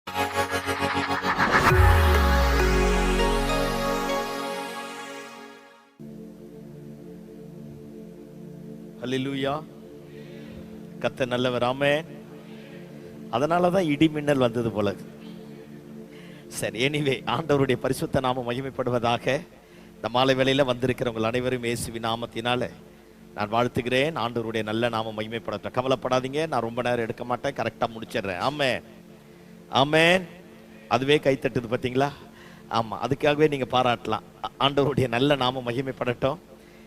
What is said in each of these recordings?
அல்லேலூயா. கர்த்தர் நல்லவர். ஆமென். அதனாலதான் இடி மின்னல் வந்தது போல. சரி, எனிவே ஆண்டவருடைய பரிசுத்த நாமம் மகிமைப்படுவதாக. இந்த மாலை வேளையில வந்திருக்கிற உங்கள் அனைவரும் இயேசுவின் நாமத்தினால நான் வாழ்த்துகிறேன். ஆண்டவருடைய நல்ல நாமம் மகிமைப்படட்டும். கவலைப்படாதீங்க, நான் ரொம்ப நேரம் எடுக்க மாட்டேன், கரெக்டா முடிச்சிடுறேன். ஆமென், ஆமென். அதுவே கைத்தட்டுது பார்த்தீங்களா? ஆமா, அதுக்காகவே நீங்க பாராட்டலாம். ஆண்டவருடைய நல்ல நாமம் மகிமைப்படட்டும்.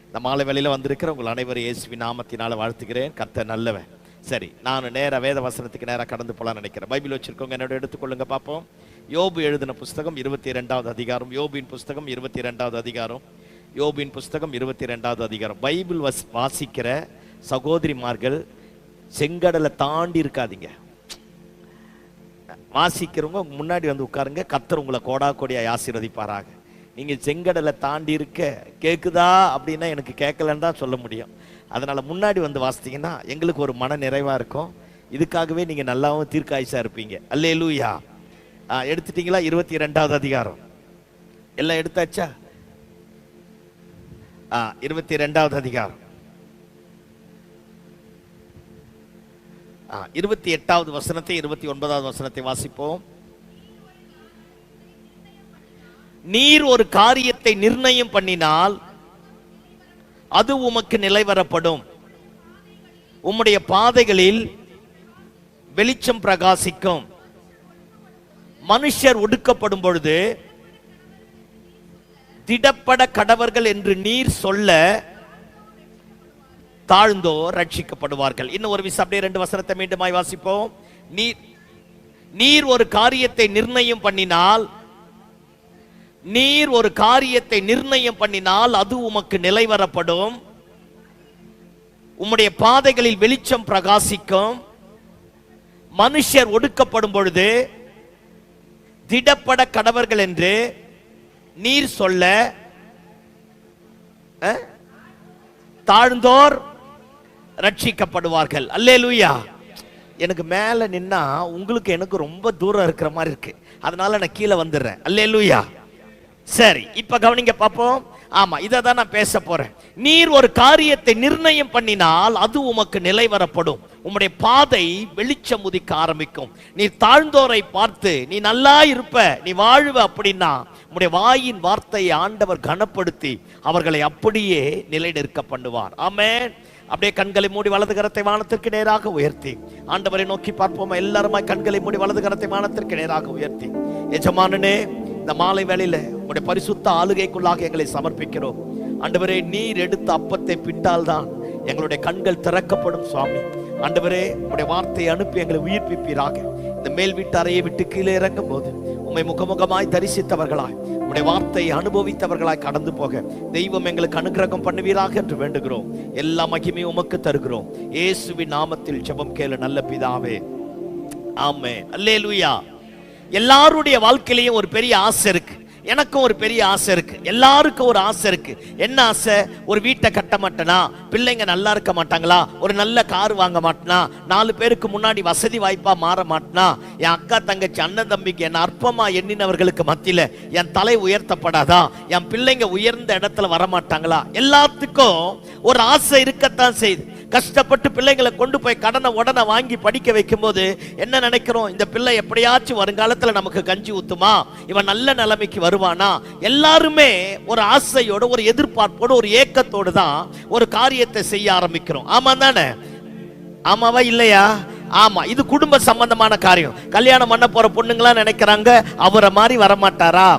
இந்த மாலை வேளையில வந்திருக்கிற உங்கள் அனைவரும் இயேசுவின் நாமத்தினால வாழ்த்துகிறேன். கர்த்தர் நல்லவன். சரி, நான் நேர வேத வசனத்துக்கு நேராக கடந்து போலாம் நினைக்கிறேன். பைபிள் வச்சிருக்கோங்க, என்னோட எடுத்துக்கொள்ளுங்க பார்ப்போம். யோபு எழுதின புஸ்தகம் 22வது அதிகாரம். யோபின் புஸ்தகம் 22வது அதிகாரம். யோபின் புஸ்தகம் 22வது அதிகாரம். பைபிள் வாசிக்கிற சகோதரிமார்கள் செங்கடலை தாண்டி இருக்காதீங்க. வாசிக்கிறவங்க முன்னாடி வந்து உட்காருங்க. கர்த்தர் உங்களை கோடா கோடியா ஆசீர்வதிப்பாராக. நீங்க செங்கடலை தாண்டி இருக்க கேக்குதா அப்படின்னா எனக்கு கேட்கலன்னு தான் சொல்ல முடியும். அதனால முன்னாடி வந்து வாசித்தீங்கன்னா எங்களுக்கு ஒரு மன நிறைவா இருக்கும். இதுக்காகவே நீங்க நல்லாவும் தீர்க்காயுசா இருப்பீங்க. அல்லேலூயா. எடுத்துட்டீங்களா? 22வது அதிகாரம் எல்லாம் எடுத்தாச்சா? 22வது அதிகாரம் 28வது வசனத்தை 29வது வசனத்தை வாசிப்போம். நீர் ஒரு காரியத்தை நிர்ணயம் பண்ணினால் அது உமக்கு நிலைவரப்படும். உம்முடைய பாதைகளில் வெளிச்சம் பிரகாசிக்கும். மனுஷர் ஒடுக்கப்படும் பொழுது திடப்பட கடவர்கள் என்று நீர் சொல்ல தாழ்ந்தோர் ரட்சிக்கப்படுவார்கள். இன்னும் ஒரு விஷயம், அப்படியே 2 வசனத்தை மீண்டுமாய் வாசிப்போம். நீர் ஒரு காரியத்தை நிர்ணயம் பண்ணினால், நீர் ஒரு காரியத்தை நிர்ணயம் பண்ணினால் அது உமக்கு நிலைவரப்படும். உம்முடைய பாதைகளில் வெளிச்சம் பிரகாசிக்கும். மனுஷர் ஒடுக்கப்படும் பொழுது திடப்பட கடவர்கள் என்று நீர் சொல்ல தாழ்ந்தோர் ரட்சிக்கப்படுவார்கள். அல்லேலூயா. எனக்கு மேல நின்னா உங்களுக்கு எனக்கு ரொம்ப தூரம் இருக்கிற மாதிரி இருக்கு, அதனால நான் கீழே வந்துடுறேன். அல்லேலூயா. சரி, இப்ப கவனிங்க பார்ப்போம். ஆமா, இதை தான் நான் பேச போறேன். நீர் ஒரு காரியத்தை நிர்ணயம் பண்ணினால் அது உமக்கு நிலைவரப்படும். உம்முடைய பாதை வெளிச்சம் உதிக்க ஆரம்பிக்கும். நீ தாழ்ந்தோரை பார்த்து நீ நல்லா இருப்ப, நீ வாழ்வ அப்படின்னா உம்முடைய வாயின் வார்த்தையை ஆண்டவர் கனப்படுத்தி அவர்களை அப்படியே நிலை நிற்க பண்ணுவார். ஆமென். அப்படியே கண்களை மூடி வலது கரத்தை வானத்திற்கு நேராக உயர்த்தி ஆண்டவரை நோக்கி பார்ப்போமா? எல்லாருமா கண்களை மூடி வலது கரத்தை வானத்திற்கு நேராக உயர்த்தி, எஜமானனே, இந்த மாலை வேளையில உடைய பரிசுத்த ஆளுகைக்குள்ளாக எங்களை சமர்ப்பிக்கிறோம். ஆண்டவரே, நீர் எடுத்த அப்பத்தை பிட்டால்தான் எங்களுடைய கண்கள் திறக்கப்படும். சுவாமி ஆண்டவரே, உடைய வார்த்தையை அனுப்பி எங்களை உயிர்ப்பிப்பீராக. இந்த மேல் வீட்டு அறையை விட்டு கீழே இறங்கும் போது உம்மை முகமுகமாய் தரிசித்தவர்களாய், உடைய வார்த்தையை அனுபவித்தவர்களாய் கடந்து போக தெய்வம் எங்களுக்கு அனுகிரகம் பண்ணுவீராக என்று வேண்டுகிறோம். எல்லா மகிமையும் உமக்கு தருகிறோம். இயேசுவின் நாமத்தில் ஜெபம் கேளு நல்ல பிதாவே. ஆமென். அல்லேலூயா. எல்லாருடைய வாழ்க்கையிலையும் ஒரு பெரிய ஆசை இருக்கு. எனக்கும் ஒரு பெரிய ஆசை இருக்கு. எல்லாருக்கும் ஒரு ஆசை இருக்கு. என்ன ஆசை? ஒரு வீட்டை கட்ட மாட்டேனா, பிள்ளைங்க நல்லா இருக்க மாட்டாங்களா, ஒரு நல்ல கார் வாங்க மாட்டேனா, 4 பேருக்கு முன்னாடி வசதி வாய்ப்பா மாற மாட்டேனா, என் அக்கா தங்கச்சி அண்ணன் தம்பிக்கு என்ன அற்பமா எண்ணினவர்களுக்கு மத்தியில என் தலை உயர்த்தப்படாதா, என் பிள்ளைங்க உயர்ந்த இடத்துல வரமாட்டாங்களா? எல்லாத்துக்கும் ஒரு ஆசை இருக்கத்தான் செய்யுது. கஷ்டப்பட்டு பிள்ளைங்களை கொண்டு போய் கடனை உடனே வாங்கி படிக்க வைக்கும் போது என்ன நினைக்கிறோம்? இந்த பிள்ளை எப்படியாச்சும் வருங்காலத்துல நமக்கு கஞ்சி ஊத்துமா, இவன் நல்ல நிலைமைக்கு வருவானா? எல்லாருமே ஒரு ஆசையோட, ஒரு எதிர்பார்ப்போட, ஒரு ஏக்கத்தோடு தான் ஒரு காரியத்தை செய்ய ஆரம்பிக்கிறோம். ஆமா தானே? ஆமாவா இல்லையா? ஆமா, இது குடும்ப சம்பந்தமான காரியம். கல்யாணம் பண்ண போற பொண்ணுங்களா நினைக்கிறாங்க அவரை மாதிரி வரமாட்டாரா?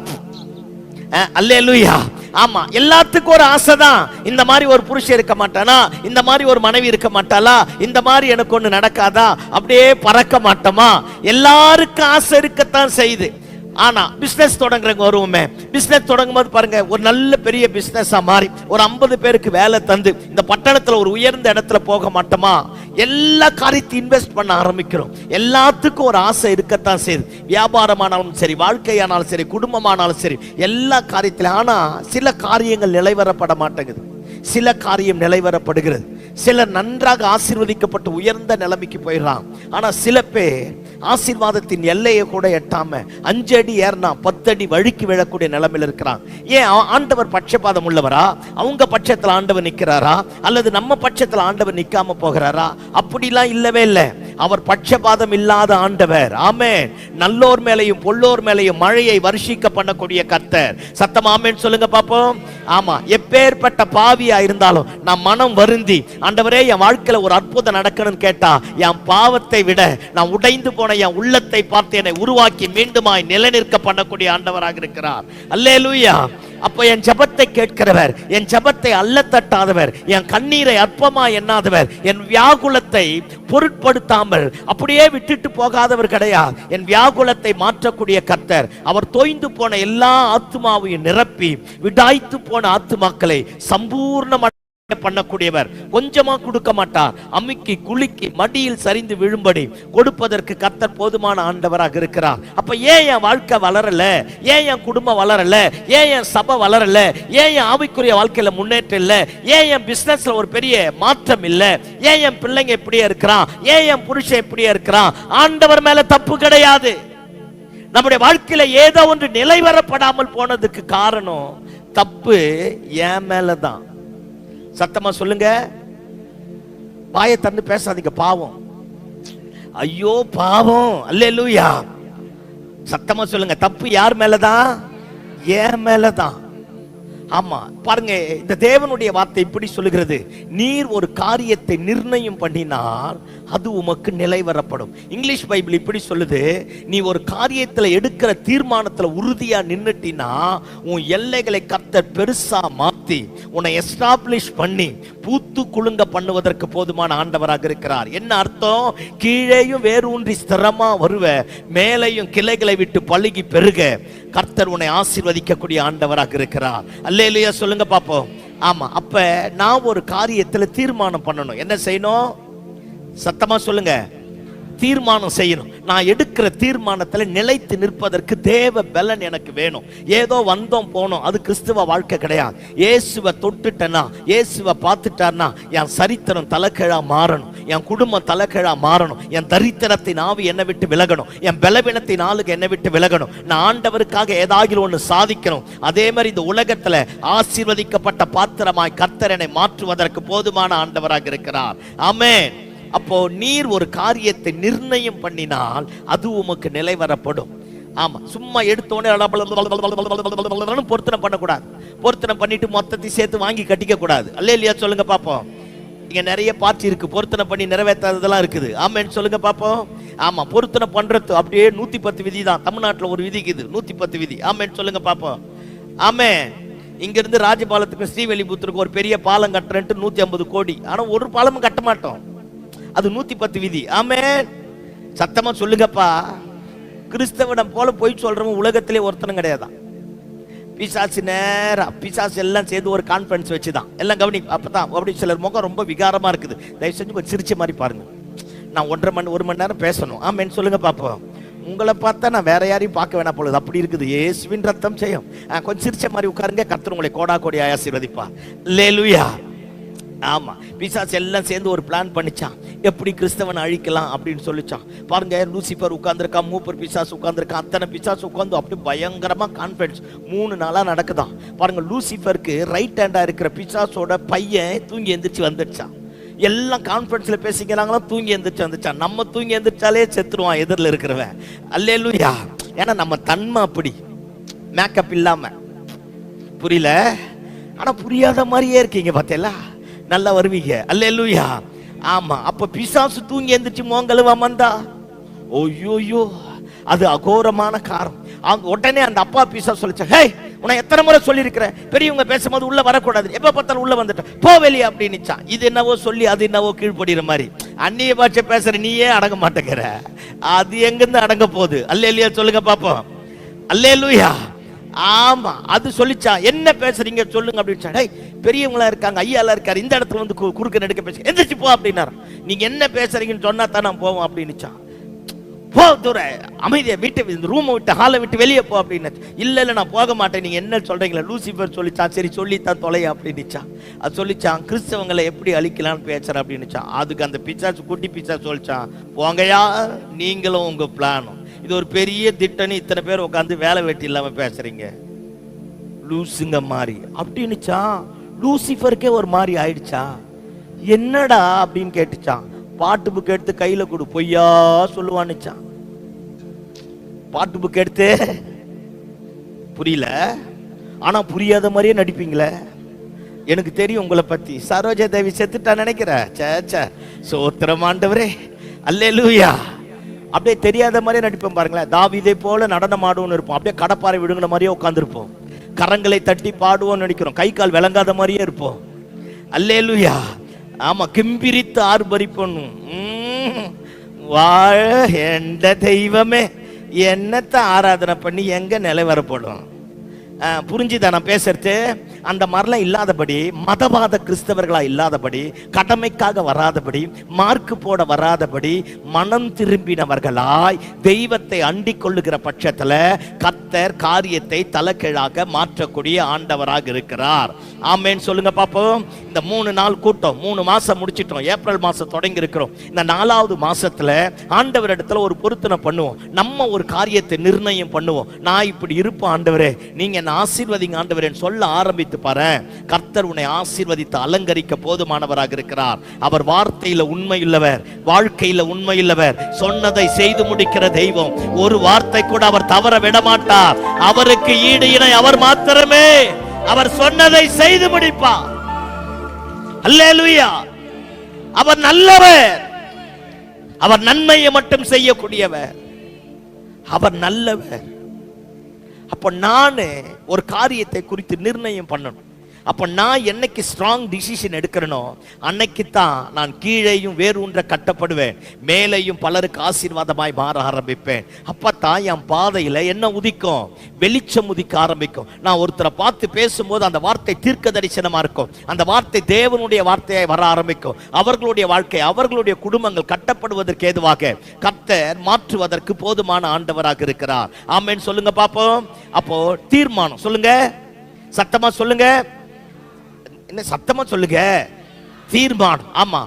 அல்லேலூயா. ஆமா, எல்லாத்துக்கும் ஒரு ஆசை தான். இந்த மாதிரி ஒரு புருஷன் இருக்க மாட்டானா, இந்த மாதிரி ஒரு மனைவி இருக்க மாட்டாளா, இந்த மாதிரி எனக்கு ஒண்ணு நடக்காதா, அப்படியே பறக்க மாட்டோமா? எல்லாருக்கும் ஆசை இருக்கத்தான் செய்யுது. ஆனா பிசினஸ் தொடங்குறவங்க வருவோமே, பிசினஸ் தொடங்கும் போது பாருங்க, ஒரு நல்ல பெரிய பிசினஸா மாறி ஒரு 50 பேருக்கு வேலை தந்து இந்த பட்டணத்துல ஒரு உயர்ந்த இடத்துல போக மாட்டோமா? எல்லா காரியத்தையும் இன்வெஸ்ட் பண்ண ஆரம்பிக்கிறோம். எல்லாத்துக்கும் ஒரு ஆசை இருக்கத்தான் செய்யுது. வியாபாரமானாலும் சரி, வாழ்க்கையானாலும் சரி, குடும்பமானாலும் சரி, எல்லா காரியத்திலும். ஆனா சில காரியங்கள் நிலைவரப்பட மாட்டேங்குது, சில காரியம் நிலைவரப்படுகிறது. சிலர் நன்றாக ஆசீர்வதிக்கப்பட்டு உயர்ந்த நிலைமைக்கு போயிடலாம். ஆனா சில பேர் ஆசீர்வாதத்தின் எல்லையை கூட எட்டாம 5 அடி ஏறினா 10 அடி வழுக்கி விழக்கூடிய நிலைமையில் இருக்கிறான். ஏன்? ஆண்டவர் பட்சபாதம் உள்ளவரா? அவங்க பட்சத்தில் ஆண்டவர் நிற்கிறாரா? அல்லது நம்ம பட்சத்தில் ஆண்டவர் நிற்காம போகிறாரா? அப்படிலாம் இல்லவே இல்லை. அவர் பட்சபாதம் இல்லாத ஆண்டவர். ஆமென். நல்லோர் மேலையும் பொல்லோர் மேலையும் மழையை வருஷிக்க பண்ணக்கூடிய கர்த்தர். சத்தம் ஆமென் சொல்லுங்க பாப்போம். ஆமா, எப்பேற்பட்ட பாவியா இருந்தாலும் நான் மனம் வருந்தி, ஆண்டவரே என் வாழ்க்கையில ஒரு அற்புதம் நடக்கணும்னு கேட்டா, என் பாவத்தை விட நான் உடைந்து போன என் உள்ளத்தை பார்த்து என்னை உருவாக்கி மீண்டுமாய் நிலைநிற்க பண்ணக்கூடிய ஆண்டவராக இருக்கிறார். அல்லேலூயா. அப்ப என் ஜெபத்தை கேட்கிறவர், என் ஜெபத்தை அல்ல தட்டாதவர், என் கண்ணீரை அற்பமா எண்ணாதவர், என் வியாகுலத்தை பொருட்படுத்தாமல் அப்படியே விட்டுட்டு போகாதவர் கிடையாது. என் வியாகுலத்தை மாற்றக்கூடிய கர்த்தர். அவர் தோய்ந்து போன எல்லா ஆத்துமாவையும் நிரப்பி விடாய்த்து போன ஆத்துமாக்களை சம்பூர்ண பண்ணக்கூடியவர். கொஞ்சமா கொடுக்க மாட்டார். அமுக்கி குலுக்கி மடியில் சரிந்து விழும்படி கொடுப்பதற்கு கர்த்தர் போதுமான ஆண்டவராக இருக்கிறார். அப்ப ஏன் என் வாழ்க்கை வளரல? ஏன் என் குடும்பம் வளரல? ஏன் என் சபை வளரல? ஏன் என் ஆவிக்குரிய வாழ்க்கையில முன்னேற்றம் இல்ல? ஏன் என் பிசினஸ்ல ஒரு பெரிய மாற்றம் இல்ல? ஏன் என் பிள்ளைங்க இப்படியே இருக்கிறான்? ஏன் என் புருஷன் இப்படியே இருக்கிறான்? ஆண்டவர் மேல தப்பு கிடையாது. நம்முடைய வாழ்க்கையில ஏதோ ஒன்று நிலைவரப்படாமல் போனதுக்கு காரணம் தப்பு என் மேலதான். சத்தமா சொல்லுங்க. வாயை திறந்து பேசாதீங்க. பாவம். ஐயோ பாவம். அல்லேலூயா. சத்தமா சொல்லுங்க. தப்பு யார் மேலதான்? என் மேலதான். ஆமா, பாருங்க, இந்த தேவனுடைய வார்த்தை இப்படி சொல்லுகிறது. நீர் ஒரு காரியத்தை நிர்ணயம் பண்ணினால் அது உமக்கு நிலைவரப்படும். இங்கிலீஷ் பைபிள் இப்படி சொல்லுது, நீ ஒரு காரியத்துல எடுக்கிற தீர்மானத்துல உறுதியா நின்னுட்டினா உன் எல்லைகளை கர்த்தர் பெருசா மாத்தி உன்னை எஸ்டாப்ளிஷ் பண்ணி பூத்து குலுங்க பண்ணுவதற்கு போதுமான ஆண்டவராக இருக்கிறார். என்ன அர்த்தம்? கீழேயும் வேரூன்றி ஸ்திரமா வருவ, மேலையும் கிளைகளை விட்டு பழுகி பெருக கர்த்தர் உன்னை ஆசீர்வதிக்கக்கூடிய ஆண்டவராக இருக்கிறார். அல்லேலூயா சொல்லுங்க பாப்போம். ஆமா, அப்ப நான் ஒரு காரியத்துல தீர்மானம் பண்ணணும். என்ன செய்யணும்? சத்தமா சொல்லுங்க. தீர்மானம் செய்யணும். நான் எடுக்கிற தீர்மானத்துல நிலைத்து நிற்பதற்கு தேவ பலன் எனக்கு வேணும். ஏதோ வந்தோம் போனோம் அது கிறிஸ்துவ வாழ்க்கை கிடையாது. இயேசுவை தொட்டுட்டேன்னா, இயேசுவை பார்த்துட்டார்னா என் சரித்திரம் தலைக்கீழா மாறணும், என் குடும்பம் தலைக்கீழா மாறணும், என் தரித்திரத்தின் ஆவி என்னை விட்டு விலகணும், என் பலவீனத்தின் ஆளுக்கு என்னை விட்டு விலகணும், நான் ஆண்டவருக்காக ஏதாவது ஒன்று சாதிக்கணும். அதே மாதிரி இந்த உலகத்துல ஆசீர்வதிக்கப்பட்ட பாத்திரமாய் கர்த்தர் என்னை மாற்றுவதற்கு போதுமான ஆண்டவராக இருக்கிறார். ஆமென். அப்போ நீர் ஒரு காரியத்தை நிர்ணயம் பண்ணினால் அது உமக்கு நிலைவரப்படும். ஆமா, சும்மா எடுத்தோடனே பொருத்தனை பண்ணக்கூடாது. பொருத்தனை பண்ணிட்டு மொத்தத்தை சேர்த்து வாங்கி கட்டிக்க கூடாது. அல்லேலூயா சொல்லுங்க பாப்போம். இங்க நிறைய பார்ட்டி இருக்கு, பொருத்தனை பண்ணி நிறைவேற்றாததெல்லாம் இருக்குது. ஆமென் சொல்லுங்க பாப்போம். ஆமா, பொருத்தனை பண்றது அப்படியே 110 விதி தான். தமிழ்நாட்டில் ஒரு விதிக்குது 110 விதி. ஆமென் சொல்லுங்க பாப்போம். ஆமென். இங்க இருந்து ராஜபாலத்துக்கு ஸ்ரீவெல்லிபுத்தூருக்கு ஒரு பெரிய பாலம் கட்டுறேன்ட்டு 150 கோடி. ஆனா ஒரு பாலமும் கட்ட மாட்டோம். அது 110 விதி. ஆமென். சத்தமா சொல்லுங்கப்பா. கிறிஸ்தவனம் போல போய் சொல்றவங்க உலகத்திலே ஒருத்தனும் கிடையாதான். பிசாசு நேரா பிசாசு எல்லாம் சேர்ந்து ஒரு கான்ஃபரன்ஸ் வச்சுதான் எல்லாம் கவனி. அப்பதான் அப்படி சிலர் முகம் ரொம்ப விகாரமா இருக்குது. தயவு செஞ்சு கொஞ்சம் சிரிச்ச மாதிரி பாருங்க. நான் 1 மணி நேரம் பேசணும். ஆமென் சொல்லுங்க பாப்போம். உங்களை பார்த்தா நான் வேற யாரையும் பார்க்க வேணா போலுது. அப்படி இருக்குது. இயேசுவின் ரத்தம் செய்யும். கொஞ்சம் சிரிச்ச மாதிரி உட்காருங்க. கர்த்தர் உங்களை கோடா கோடி ஆசீர்வதிப்பா. அல்லேலூயா. ஆமா, பிசாசு எல்லாம் சேர்ந்து ஒரு பிளான் பண்ணிச்சான், எப்படி கிறிஸ்தவனை அழிக்கலாம் அப்படின்னு சொல்லிச்சான். பாருங்க, லூசிபர் உட்கார்ந்துருக்கான், மூப்பர் பிசாசு உட்கார்ந்துருக்கான், அத்தனை பிசாசு உட்கார்ந்து அப்படி பயங்கரமா கான்ஃபரன்ஸ் 3 நாளா நடக்குதான். பாருங்க, லூசிபருக்கு ரைட் ஹேண்டா இருக்கிற பிசாசோட பையன் தூங்கி எந்திரிச்சு வந்துடுச்சான். எல்லாம் கான்ஃபரன்ஸ்ல பேசிக்கிறாங்களா, தூங்கி எந்திரிச்சு வந்துச்சான். நம்ம தூங்கி எந்திரிச்சாலே செத்துருவான் எதிரில் இருக்கிறவன். அல்லேலூயா. ஏன்னா நம்ம தன்மை அப்படி மேக்கப் இல்லாம. புரியல? ஆனா புரியாத மாதிரியே இருக்கீங்க பார்த்தேல. நல்லா வருவீங்க. அல்லேலூயா. ஆமா, அப்ப பிசாசு தூங்கி எந்திரிச்சு மோங்கலுவா வந்தா, ஓய்யோயோ, அது அகோரமான காரம். அவங்க உடனே அந்த அப்பா பிசாசு சொல்லிச்சா, ஹே, உன்னை எத்தனை முறை சொல்லியிருக்கிறேன், பெரியவங்க பேசும்போது உள்ள வரக்கூடாது, எப்ப பார்த்தாலும் உள்ள வந்துட்ட, போ வெளியே அப்படின்னுச்சான். இது என்னவோ சொல்லி அது என்னவோ கீழ்படுகிற மாதிரி. அந்நிய பாஷை பேசுற நீயே அடங்க மாட்டேங்கிற, அது எங்கிருந்து அடங்க போகுது? அல்லேலூயா சொல்லுங்க பாப்போம். அல்லேலூயா. ஆமா, அது சொல்லிச்சா, என்ன பேசுறீங்க சொல்லுங்க அப்படின்னு. பெரியவங்களா இருக்காங்க, ஐயாலாம் இருக்காரு, இந்த இடத்துல வந்து குறுக்க நடுக்க பேச எந்திரிச்சு போ அப்படின்னாரு. நீங்க என்ன பேசுறீங்கன்னு சொன்னா தான் நான் போவோம் அப்படின்னுச்சான். போ தூர அமைதியா வீட்டை ரூமை விட்டு ஹாலை விட்டு வெளியே போ அப்படின்னு. இல்ல நான் போக மாட்டேன், நீங்க என்ன சொல்றீங்களா? லூசிபர் சொல்லிச்சான். சரி சொல்லித்தான் தொலைய அப்படின்னுச்சான். அது சொல்லிச்சான், கிறிஸ்தவங்களை எப்படி அழிக்கலான்னு பேசுற அப்படின்னுச்சான். அதுக்கு அந்த பிசாசு குட்டி பிசாசு சொல்லிச்சான், போங்கயா நீங்களும் உங்க பிளானும், இது ஒரு பெரிய திட்டம்னு இத்தனை பேர் உட்காந்து வேலை வெட்டி இல்லாம பேசுறீங்க லூசுங்க மாதிரி அப்படின்னுச்சான். லூசிபருக்கே ஒரு மாதிரி ஆயிடுச்சா. என்னடா அப்படின்னு கேட்டுச்சான். பாட்டு புக் எடுத்து கையில கொடு, பொய்யா சொல்லுவான்னுச்சான். பாட்டு புக் எடுத்து, புரியல ஆனா புரியாத மாதிரியே நடிப்பீங்களே, எனக்கு தெரியும் உங்களை பத்தி. சரோஜா தேவி செத்துட்டா நினைக்கிற? சே சோத்திரம் ஆண்டவரே, அல்லேலூயா. அப்படியே தெரியாத மாதிரியே நடிப்போம் பாருங்களேன். தாவீதை போல நடனம் ஆடுவோம்னு இருப்போம், அப்படியே கடப்பாறை விடுங்கிற மாதிரியே உட்காந்துருப்போம். கரங்களை தட்டி பாடுவோம்னு நினைக்கிறோம், கை கால் விளங்காத மாதிரியே இருப்போம். அல்லேலூயா. ஆமா, கிம்பிரித்து ஆர்ப்பரிப்பணும். வாழ எந்த தெய்வமே, என்னத்தை ஆராதனை பண்ணி எங்க நிலை வரப்படும்? புரிஞ்சுதா நான் பேசுறது? அந்த மாதிரிலாம் இல்லாதபடி, மதவாத கிறிஸ்தவர்களா இல்லாதபடி, கடமைக்காக வராதபடி, மார்க்கு போட வராதபடி, மனம் திரும்பினவர்களாய் தெய்வத்தை அண்டிக் கொள்ளுகிற பட்சத்துல கர்த்தர் காரியத்தை தலைகீழாக மாற்றக்கூடிய ஆண்டவராக இருக்கிறார். ஆமென் சொல்லுங்க பாப்போம். இந்த 3 நாள் கூட்டம் 3 மாசம் முடிச்சிட்டோம். ஏப்ரல் மாசம் தொடங்கி இருக்கிறோம். இந்த 4வது மாசத்துல ஆண்டவர் இடத்துல ஒரு பொருத்தனை பண்ணுவோம். நம்ம ஒரு காரியத்தை நிர்ணயம் பண்ணுவோம். நான் இப்படி இருப்பேன் ஆண்டவரே, நீங்க என்ன ஆசீர்வதிங்க ஆண்டவரே சொல்ல ஆரம்பித்து பாரு. கர்த்தர் உன்னை ஆசீர்வதித்து அலங்கரிக்க போதுமானவராக இருக்கிறார். அவர் வார்த்தையில உண்மையுள்ளவர், வாழ்க்கையில உண்மையுள்ளவர், சொன்னதை செய்து முடிக்கிற தெய்வம். ஒரு வார்த்தை கூட அவர் தவற விட மாட்டார். அவருக்கு ஈடு இணை அவர் மாத்திரமே. அவர் சொன்னதை செய்து முடிப்பார். அல்லேலூயா. அவர் நல்லவர், அவர் நன்மையை மட்டும் செய்யக்கூடியவர், அவர் நல்லவர். அப்ப நான் ஒரு காரியத்தை குறித்து நிர்ணயம் பண்ணணும். அப்ப நான் என்னைக்கு ஸ்ட்ராங் டிசிஷன் எடுக்கிறனோ அன்னைக்கு தான் நான் கீழேயும் வேரூன்ற கட்டப்படுவேன், மேலேயும் பலருக்கு ஆசீர்வாதமாய் மாற ஆரம்பிப்பேன். அப்பத்தான் என் பாதையில என்ன உதிக்கும்? வெளிச்சம் உதிக்க ஆரம்பிக்கும். நான் ஒருத்தரை பார்த்து பேசும்போது அந்த வார்த்தை தீர்க்க தரிசனமா இருக்கும். அந்த வார்த்தை தேவனுடைய வார்த்தையாய் வர ஆரம்பிக்கும். அவர்களுடைய வாழ்க்கை, அவர்களுடைய குடும்பங்கள் கட்டப்படுவதற்கு ஏதுவாக கர்த்தர் மாற்றுவதற்கு போதுமான ஆண்டவராக இருக்கிறார். ஆமென் சொல்லுங்க பாப்போம். அப்போ தீர்மானம் சொல்லுங்க, சத்தமா சொல்லுங்க, என்ன சத்தமா சொல்லுங்க, தீர்மானம். ஆமா,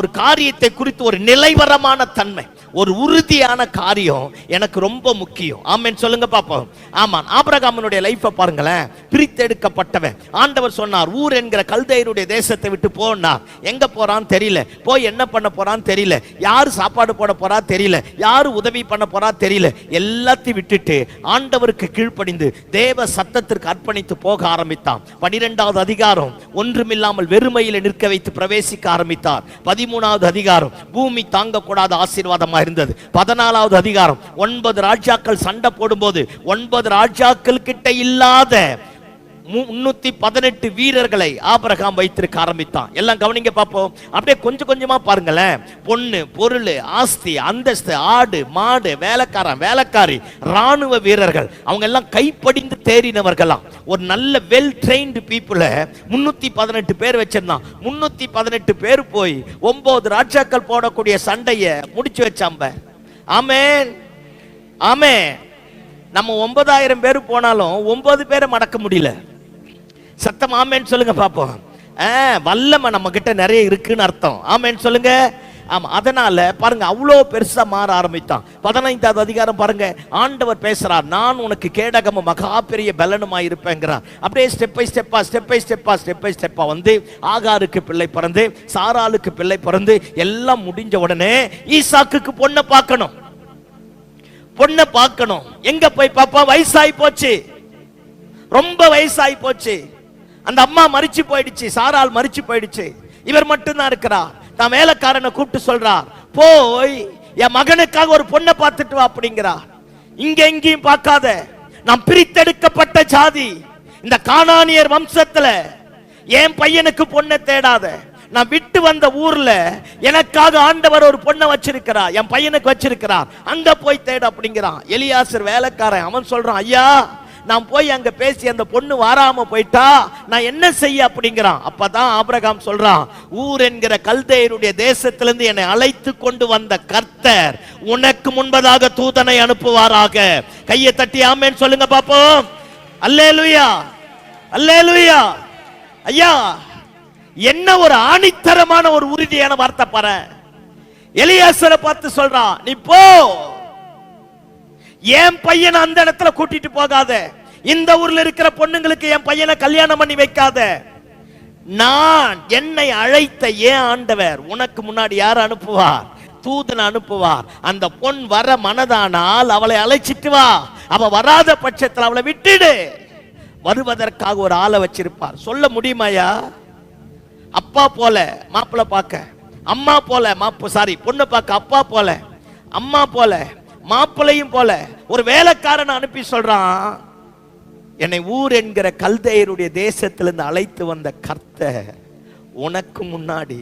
ஒரு காரியத்தை குறித்து ஒரு நிலைவரமான தன்மை, ஒரு உறுதியான காரியம் எனக்கு ரொம்ப முக்கியம். ஆமென் சொல்லுங்க பாப்போம். ஆமா, ஆபிரகாமினுடைய லைஃபை பாருங்களேன். பிரித்தெடுக்கப்பட்டவன். ஆண்டவர் சொன்னார், ஊர் என்கிற கல்தையருடைய தேசத்தை விட்டு போனார். எங்க போறான்னு தெரியல, போய் என்ன பண்ண போறான்னு தெரியல, யாரு சாப்பாடு போட போறா தெரியல, யாரு உதவி பண்ண போறா தெரியல. எல்லாத்தையும் விட்டுட்டு ஆண்டவருக்கு கீழ்ப்படிந்து தேவ சத்தத்திற்கு அர்ப்பணித்து போக ஆரம்பித்தான். 12வது அதிகாரம் ஒன்றுமில்லாமல் வெறுமையில நிற்க வைத்து பிரவேசிக்க ஆரம்பித்தார். 13வது அதிகாரம் பூமி தாங்கக்கூடாத ஆசீர்வாதமாக இருந்தது. 14வது அதிகாரம் 9 ராஜாக்கள் சண்டை போடும்போது 9 ராஜாக்கள் கிட்ட இல்லாத 318 வீரர்களை ஆபிரகாம் வைத்திருக்க ஆரம்பித்தான். எல்லாம் கவனிங்க பாப்போம். அப்படியே கொஞ்சம் கொஞ்சமா பாருங்களேன். பொண்ணு, பொருள், ஆஸ்தி, அந்தஸ்து, ஆடு, மாடு, வேலைக்காரன், வேலைக்காரி, ராணுவ வீரர்கள், அவங்க எல்லாம் கைப்படிந்து தேறினவர்களாம். ஒரு நல்ல வெல் ட்ரெயின்டு பீப்புள 318 பேர் வச்சிருந்தான். 318 பேர் போய் 9 ராஜாக்கள் போடக்கூடிய சண்டைய முடிச்சு வச்சாம்ப. ஆமென் ஆமென். நம்ம 9000 பேர் போனாலும் 9 பேரை மடக்க முடியல. சத்தம் ஆமென் சொல்லுங்க பாப்போம். வல்லமை நம்ம கிட்ட நிறைய இருக்குன்னு அர்த்தம். ஆமென் சொல்லுங்க. ஆமா, அதனால பாருங்க அவ்வளோ பெருசா மாற ஆரம்பித்தான். 15வது அதிகாரம் பாருங்க, ஆண்டவர் பேசுறார், நான் உனக்கு கேடகமும் மகா பெரிய பலனுமாய் இருப்பேங்கிறார். அப்படியே ஸ்டெப் பை ஸ்டெப்பா வந்து ஆகாருக்கு பிள்ளை பிறந்து, சாராளுக்கு பிள்ளை பிறந்து, எல்லாம் முடிஞ்ச உடனே ஈசாக்குக்கு பொண்ணை பார்க்கணும். பொண்ணை பார்க்கணும். எங்க போய் பாப்பா? வயசாகி போச்சு, ரொம்ப வயசாகி போச்சு. அந்த அம்மா மரிச்சு போயிடுச்சு, சாரால் மரிச்சு போயிடுச்சு. இவர் மட்டும்தான் இருக்கிறார். தான் வேலைக்காரனை கூப்பிட்டு சொல்றார், போய் என் மகனுக்காக ஒரு பொண்ணை பார்த்துட்டு வா அப்படிங்கிறார். இங்க எங்கேயும் பார்க்காத, நான் பிரித்தெடுக்கப்பட்ட ஜாதி, இந்த கானானியர் வம்சத்துல என் பையனுக்கு பொண்ணை தேடாத. நான் விட்டு வந்த ஊர்ல எனக்காக ஆண்டவர் ஒரு பொண்ணை வச்சிருக்கிறார், என் பையனுக்கு வச்சிருக்கிறார், அங்க போய் தேட அப்படிங்கிறான். எலியாசர் வேலைக்காரன், அவன் சொல்றான், ஐயா நான் போய் அங்க பேசி அந்த பொண்ணு வராம போயிட்டா நான் என்ன செய்ய அப்படிங்கிறான். அப்பதான் ஆபிரகாம் சொல்றான், ஊர் என்கிற கல்தேயருடைய தேசத்திலிருந்து என்னை அழைத்து கொண்டு வந்த கர்த்தர் உனக்கு முன்பதாக தூதனை அனுப்புவாராக. கையை தட்டி ஆமென் சொல்லுங்க பாப்போம். அல்லேலூயா, அல்லேலூயா. ஐயா, என்ன ஒரு ஆணித்தரமான ஒரு உறுதியான வார்த்தை பாரு. எலியாசரை பார்த்து சொல்றான், நீ போ, என் பையனை அந்த இடத்துல கூட்டிட்டு போகாத, இந்த ஊர்ல இருக்கிற பொண்ணுங்களுக்கு என் பையனை கல்யாணம் பண்ணி வைக்காத. நான் என்னை அழைத்த ஏன் ஆண்டவர் உனக்கு முன்னாடி யார் அனுப்புவார்? தூதன் அனுப்புவார். அந்த பொன் வர மனதானால் அவளை அழைச்சிட்டு வா. அவ வராத பட்சத்தில் அவளை விட்டுடு. வருவதற்காக ஒரு ஆளை வச்சிருப்பார். சொல்ல முடியுமாயா? அப்பா போல மாப்பிள்ளை பார்க்க, அம்மா போல பொண்ணு பார்க்க அப்பா போல, அம்மா போல, மாப்பிள்ளையும் போல ஒரு வேலைக்காரனை அனுப்பி சொல்றான், என்னை ஊர் என்கிற கல்தேயருடைய தேசத்திலிருந்து அழைத்து வந்த கர்த்தர் உனக்கு முன்னாடி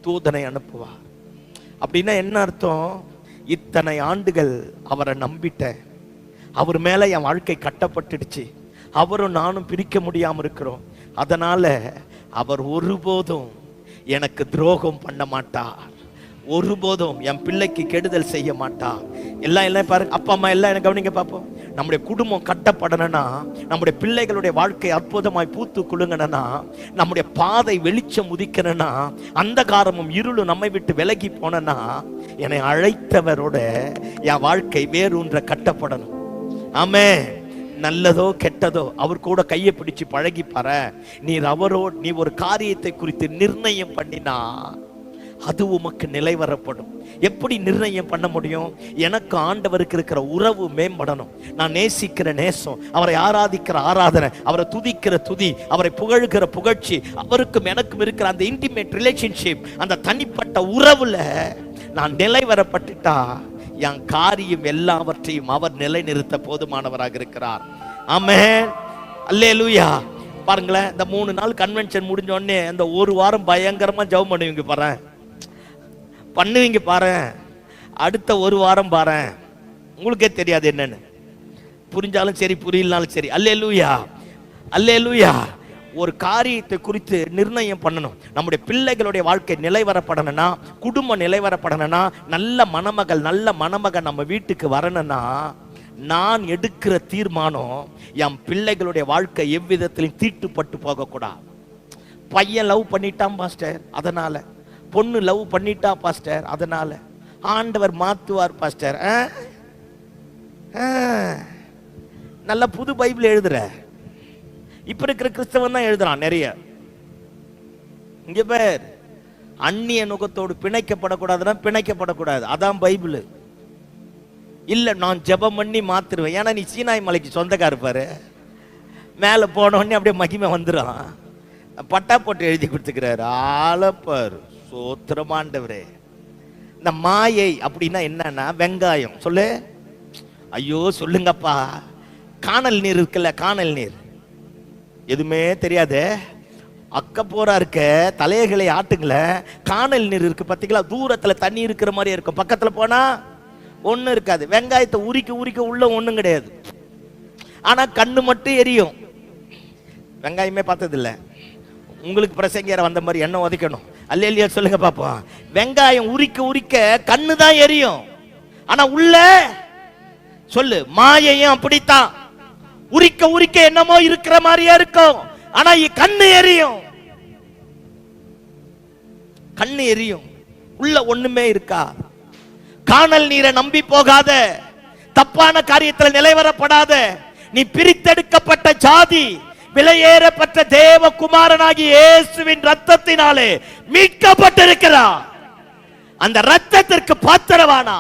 தூதனை அனுப்புவார். அப்படின்னா என்ன அர்த்தம்? இத்தனை ஆண்டுகள் அவரை நம்பிட்டேன், அவர் மேல என் வாழ்க்கை கட்டப்பட்டுடுச்சு, அவரும் நானும் பிரிக்க முடியாம இருக்கிறோம். அதனால அவர் ஒருபோதும் எனக்கு துரோகம் பண்ண மாட்டார், ஒருபோதும் என் பிள்ளைக்கு கெடுதல் செய்ய மாட்டார். எல்லாம் பாருங்க, அப்பா அம்மா எல்லாம் என்ன கவனிங்க பார்ப்போம். நம்முடைய குடும்பம் கட்டப்படணும்னா, நம்முடைய பிள்ளைகளுடைய வாழ்க்கை அற்புதமாய் பூத்து குலுங்கணும்னா, நம்முடைய பாதை வெளிச்சம் உதிக்கணும்னா, அந்த காரமும் இருளும் நம்மை விட்டு விலகி போனா, என்னை அழைத்தவரோட என் வாழ்க்கை வேறொன்ற கட்டப்படணும். ஆமே, நல்லதோ கெட்டதோ அவர் கூட கையை பிடிச்சு பழகி பாரு. நீ ஒரு காரியத்தை குறித்து நிர்ணயம் பண்ணினா அது உமக்கு நிலை வரப்படும். எப்படி நிர்ணயம் பண்ண முடியும்? எனக்கு ஆண்டவருக்கு இருக்கிற உறவு மேம்படணும், நான் நேசிக்கிற நேசம், அவரை ஆராதிக்கிற ஆராதனை, அவரை துதிக்கிற துதி, அவரை புகழ்கிற புகழ்ச்சி, அவருக்கும் எனக்கும் இருக்கிற அந்த இன்டிமேட் ரிலேஷன்ஷிப், அந்த தனிப்பட்ட உறவுல நான் நிலை வரப்பட்டுட்டா என் காரியம் எல்லாவற்றையும் அவர் நிலைநிறுத்த போதுமானவராக இருக்கிறார். ஆமென், அல்லேலூயா. பாருங்களேன், இந்த 3 நாள் கன்வென்ஷன் முடிஞ்ச உடனே அந்த ஒரு வாரம் பயங்கரமா ஜெபம் பண்ணுவீங்க பாரு. அடுத்த ஒரு வாரம் பாரு, உங்களுக்கே தெரியாது என்னன்னு. புரிஞ்சாலும் சரி, புரியலனாலும் சரி. அல்லேலூயா, அல்லேலூயா. ஒரு காரியத்தை குறித்து நிர்ணயம் பண்ணணும். நம்முடைய பிள்ளைகளுடைய வாழ்க்கை நிலைவரப்படணும்னா, குடும்பம் நிலைவரப்படணும்னா, நல்ல மணமகன் நம்ம வீட்டுக்கு வரணும்னா, நான் எடுக்கிற தீர்மானம் என் பிள்ளைகளுடைய வாழ்க்கை எவ்விதத்திலும் தீட்டுப்பட்டு போகக்கூடாது. பையன் லவ் பண்ணிட்டான் பாஸ்டர், அதனால பொண்ணு லவ் பண்ணிட்டா பாஸ்டர், அதனால ஆண்டவர் மாத்துவார் பாஸ்டர். நல்ல புது பைபிள் எழுதுற, இப்ப இருக்கிற கிறிஸ்தவன் தான் எழுதுறான் நிறைய. இங்க பேர் அந்நிய நுகத்தோடு பிணைக்கப்படக்கூடாதுன்னா பிணைக்கப்படக்கூடாது, அதான் பைபிள். இல்ல நான் ஜெபம் பண்ணி மாத்திருவேன். ஏன்னா நீ சீனாய் மலைக்கு சொந்தக்கார பாரு, மேல போனோடனே அப்படியே மகிமை வந்துடும். பட்டா போட்டு எழுதி கொடுத்துக்கிறாரு. ஆளப்பாரு, சோத்திரமாண்டவரே. இந்த மாயை அப்படின்னா என்னன்னா வெங்காயம். சொல்லு, ஐயோ சொல்லுங்கப்பா. காணல் நீர் இருக்குல்ல, காணல் நீர் எதுவுமே தெரியாது, அக்க போரா இருக்க தலைகளை ஆட்டுங்கள, காணல் நீர் இருக்கு பார்த்தீங்களா, தூரத்துல தண்ணி இருக்கிற மாதிரி இருக்கும், பக்கத்துல போனா ஒண்ணும் இருக்காது. வெங்காயத்தை உரிக்க உள்ள ஒண்ணும் கிடையாது, ஆனா கண்ணு மட்டும் எரியும். வெங்காயமே பார்த்தது இல்ல, உங்களுக்கு பிரசங்கியார வந்த மாதிரி என்ன உதைக்கணும். அல்லேலூயா சொல்லுங்க பாப்போம். வெங்காயம் உரிக்க கண்ணு தான் எரியும், ஆனா உள்ள சொல்லு மாயையும் அப்படித்தான். உரிக்க என்னமோ இருக்கிற மாதிரியா இருக்கும், ஆனா கண்ணு எரியும், கண்ணு எரியும், உள்ள ஒண்ணுமே இருக்கா. காணல் நீரை நம்பி போகாத, தப்பான காரியத்தில் நிலைவரப்படாத. நீ பிரித்தெடுக்கப்பட்ட ஜாதி, விலையேறப்பட்ட தேவ குமாரனாகிய இயேசுவின் ரத்தத்தினாலே மீட்கப்பட்டிருக்கிறார். அந்த ரத்தத்திற்கு பாத்திரவானா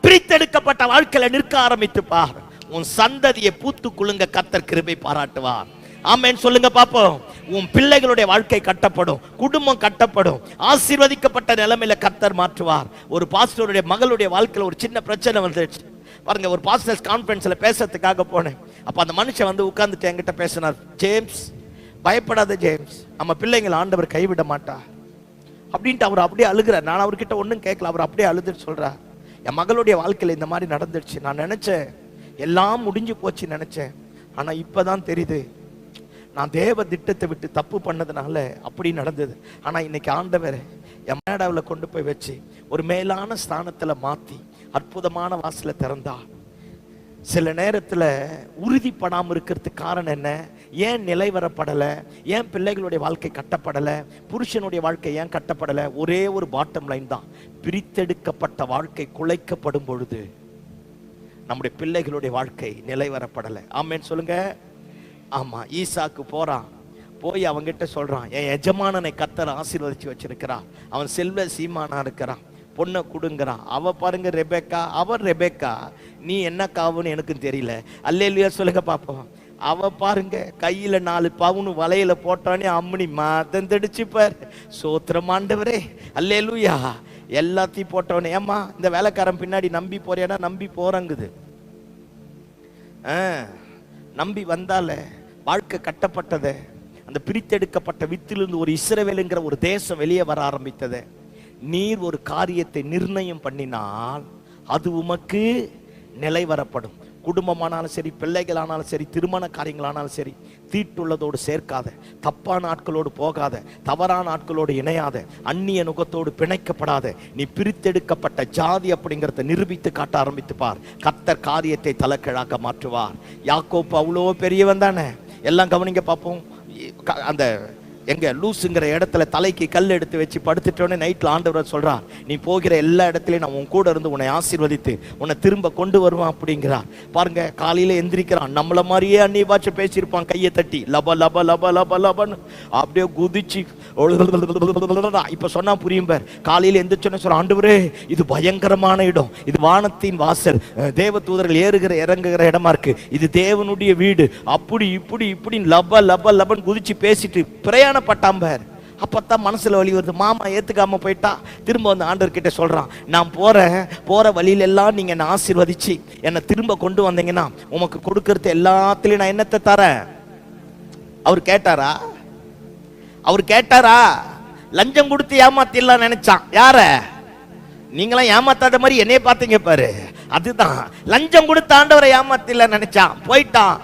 பிரித்தெடுக்கப்பட்ட வாழ்க்கையில நிற்க ஆரம்பித்து பார். உன் சந்ததியை பூத்து குலுங்க கர்த்தர் கிருபை பாராட்டுவார். ஆமென் சொல்லுங்க பாப்போம். உன் பிள்ளைகளுடைய வாழ்க்கை கட்டப்படும், குடும்பம் கட்டப்படும், ஆசீர்வதிக்கப்பட்ட நிலைமையில கர்த்தர் மாற்றுவார். ஒரு பாஸ்டருடைய மகளுடைய வாழ்க்கையில ஒரு சின்ன பிரச்சனை வந்துருச்சு பாருங்க. ஒரு பாஸ்டர்ஸ் கான்ஃபரன்ஸ்ல பேசுறதுக்காக போனேன். அப்ப அந்த மனுஷன் வந்து உட்கார்ந்துட்டு என்கிட்ட பேசினார். ஜேம்ஸ், பயப்படாத ஜேம்ஸ், நம்ம பிள்ளைங்களை ஆண்டவர் கைவிட மாட்டா அப்படின்ட்டு அவர் அப்படியே அழுகிறார். நான் அவர்கிட்ட ஒன்றும் கேட்கல, அவர் அப்படியே அழுதுட்டு சொல்றார், என் மகளுடைய வாழ்க்கையில இந்த மாதிரி நடந்துடுச்சு. நான் நினைச்சேன் எல்லாம் முடிஞ்சு போச்சு நினைச்சேன், ஆனா இப்பதான் தெரியுது, நான் தேவ திட்டத்தை விட்டு தப்பு பண்ணதுனால அப்படி நடந்தது. ஆனா இன்னைக்கு ஆண்டவர் என் மேடாவில் கொண்டு போய் வச்சு ஒரு மேலான ஸ்தானத்துல மாத்தி அற்புதமான வாசல திறந்தா. சில நேரத்துல உறுதிப்படாம இருக்கிறதுக்கு காரணம் என்ன? ஏன் நிலைவரப்படல? ஏன் பிள்ளைகளுடைய வாழ்க்கை கட்டப்படல? புருஷனுடைய வாழ்க்கை ஏன் கட்டப்படல? ஒரே ஒரு பாட்டம் லைன் தான், பிரித்தெடுக்கப்பட்ட வாழ்க்கை குலைக்கப்படும் பொழுது நம்முடைய பிள்ளைகளுடைய வாழ்க்கை நிலைவரப்படலை. ஆமேன்னு சொல்லுங்க. ஆமா, ஈசாக்கு போறான், போய் அவங்கிட்ட சொல்றான், என் எஜமானனை கர்த்தர் ஆசீர்வதிச்சு வச்சிருக்கிறான், அவன் செல்வ சீமானா இருக்கிறான், பொண்ணை கொடுங்கிறான். அவ பாருங்க ரெபேக்கா, அவர் ரெபேக்கா, நீ என்ன காவுன்னு எனக்கு தெரியல. அல்லேலூயா சொல்லுங்க பாப்போம். அவ பாருங்க கையில 4 பவுன் வலையில போட்டானே அம்மனி மாதந்தடிச்சு பார். சோத்திரம் ஆண்டவரே, அல்லேலூயா. எல்லாத்தையும் போட்டவனே, ஏமா இந்த வேலைக்காரன் பின்னாடி நம்பி போறியானா? நம்பி போறங்குது. நம்பி வந்தால வாழ்க்கை கட்டப்பட்டது. அந்த பிரித்தெடுக்கப்பட்ட வித்திலிருந்து ஒரு இஸ்ரவேலுங்கிற ஒரு தேசம் வெளியே வர ஆரம்பித்தது. நீர் ஒரு காரியத்தை நிர்ணயம் பண்ணினால் அது உமக்கு நிலைவரப்படும். குடும்பமானாலும் சரி, பிள்ளைகளானாலும் சரி, திருமண காரியங்களானாலும் சரி, தீட்டுள்ளதோடு சேர்க்காத, தப்பான ஆட்களோடு போகாத, தவறான ஆட்களோடு இணையாத, அந்நிய நுகத்தோடு பிணைக்கப்படாத, நீ பிரித்தெடுக்கப்பட்ட ஜாதி அப்படிங்கிறத நிரூபித்து காட்ட ஆரம்பித்து பார். கர்த்தர் காரியத்தை தலைக்கீழாக்க மாற்றுவார். யாக்கோப்பு அவ்வளோ பெரியவன் தானே. எல்லாம் கவனிங்க பார்ப்போம். அந்த எங்க லூசுங்கிற இடத்துல தலைக்கு கல் எடுத்து வச்சு படுத்துட்டோன்னே நைட்ல ஆண்டவர் சொல்றார், நீ போகிற எல்லா இடத்துலையும் நான் உன் கூட இருந்து உன்னை ஆசீர்வதித்து உன்னை திரும்ப கொண்டு வருவான் அப்படிங்கிறார். பாருங்க, காலையில எந்திரிக்கிறான், நம்மள மாதிரியே அந்நிய பாஷை பேசியிருப்பான், கையை தட்டி லப லப லப லப லபன்னு அப்படியே குதிச்சு. இப்ப சொன்னா புரியும் பார். காலையில எந்திரிச்சோன்னு சொல்ற, ஆண்டவரே இது பயங்கரமான இடம், இது வானத்தின் வாசல், தேவ தூதர்கள் ஏறுகிற இறங்குகிற இடமா இருக்கு, இது தேவனுடைய வீடு, அப்படி இப்படி இப்படி லப லப லபன் குதிச்சு பேசிட்டு பிரயாணம் பட்டாம்பார். அப்பத்தான் மனசுல வலி வருது. மாமா ஏத்துக்காம போயிட்டா திரும்ப வந்து ஆண்டவர் கிட்ட சொல்றான், நான் போற வழியில எல்லாம் நீங்க என்ன ஆசீர்வதிச்சு என்ன திரும்ப கொண்டு வந்தீங்கன்னா உமக்கு கொடுக்கறது எல்லாத்துலயும் நான் என்னத்தை தரேன். அவர் கேட்டாரா? அவர் கேட்டாரா? லஞ்சம் கொடுத்து ஏமாத்திடலாம் நினைச்சான். யார? நீங்களாம் ஏமாத்தாத மாதிரி என்னைய பார்த்தீங்க பாரு. அதுதான் லஞ்சம் கொடுத்த ஆண்டவரை ஏமாத்திடலாம் நினைச்சான். போயிட்டான்.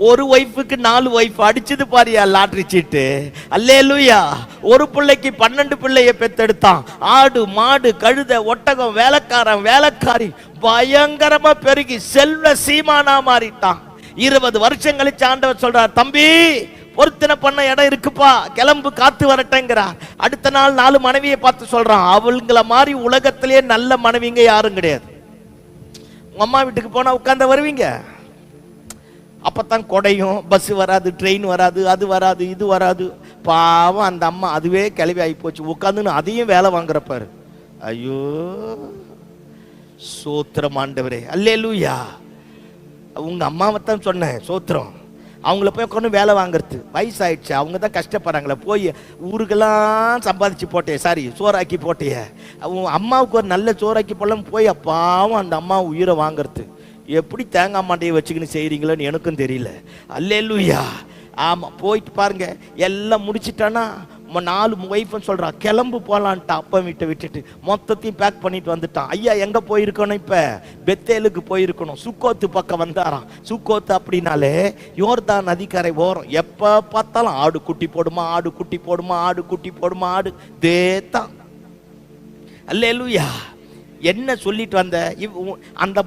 ஒரு ஒய்ஃபுக்கு 4 ஒய்ஃப் அடிச்சது பாரியா லாட்டரி சீட்டு. அல்லேலூயா. ஒரு பிள்ளைக்கு 12 பிள்ளைய பெத்தெடுத்தான். ஆடு மாடு கழுத ஒட்டகம் வேலைக்காரன் வேலைக்காரி பயங்கரமா பெருகி செல்வ சீமானா மாறிட்டான். 20 வருஷம் கழிச்சு ஆண்டவர் சொல்றார், தம்பி பொருத்தனை பண்ண இடம் இருக்குப்பா, கிளம்பு காத்து வரட்டேங்கிறார். அடுத்த நாள் 4 மனைவியை பார்த்து சொல்றான், அவங்கள மாதிரி உலகத்திலேயே நல்ல மனைவிங்க யாரும் கிடையாது. உங்க அம்மா வீட்டுக்கு போனா உட்கார்ந்து வருவீங்க, அப்பத்தான் கொடையும், பஸ் வராது, ட்ரெயின் வராது, அது வராது, இது வராது. பாவம் அந்த அம்மா அதுவே கிளவி ஆகி போச்சு, உட்காந்துன்னு அதையும் வேலை வாங்குறப்பாரு. ஐயோ சோத்திரம் ஆண்டவரே, அல்லேலூயா. உங்க அம்மாவைத்தான் சொன்னேன் சோத்திரம். அவங்கள போய் உட்காந்து வேலை வாங்குறது, வயசாயிடுச்சு, அவங்க தான் கஷ்டப்படுறாங்களே, போய் ஊருக்கெல்லாம் சம்பாதிச்சு போட்டே, சாரி சோறாக்கி போட்டே, அம்மாவுக்கு ஒரு நல்ல சோறாக்கி போடலாம் போய் அப்பாவும் அந்த அம்மா உயிரை வாங்குறது. எப்படி தேங்காய் மாட்டையை வச்சுக்கின்னு செய்கிறீங்களோன்னு எனக்கும் தெரியல. அல்லேலூயா. ஆமாம், போயிட்டு பாருங்க, எல்லாம் முடிச்சிட்டானா 4 ஒய்ஃப்னு சொல்கிறான், கிளம்பு போகலான்ட்டா. அப்பா வீட்டை விட்டுட்டு மொத்தத்தையும் பேக் பண்ணிட்டு வந்துட்டான். ஐயா எங்கே போயிருக்கணும்? இப்போ பெத்தேலுக்கு போயிருக்கணும். சுக்கோத்து பக்கம் வந்தாராம். சுக்கோத்து அப்படின்னாலே யோர்தான் நதிக்கரை ஓரம். எப்போ பார்த்தாலும் ஆடு குட்டி போடுமா, ஆடு குட்டி போடுமா, ஆடு குட்டி போடுமா, ஆடு தேத்தான். அல்லேலூயா. என்ன சொல்லிட்டு வந்த? அந்த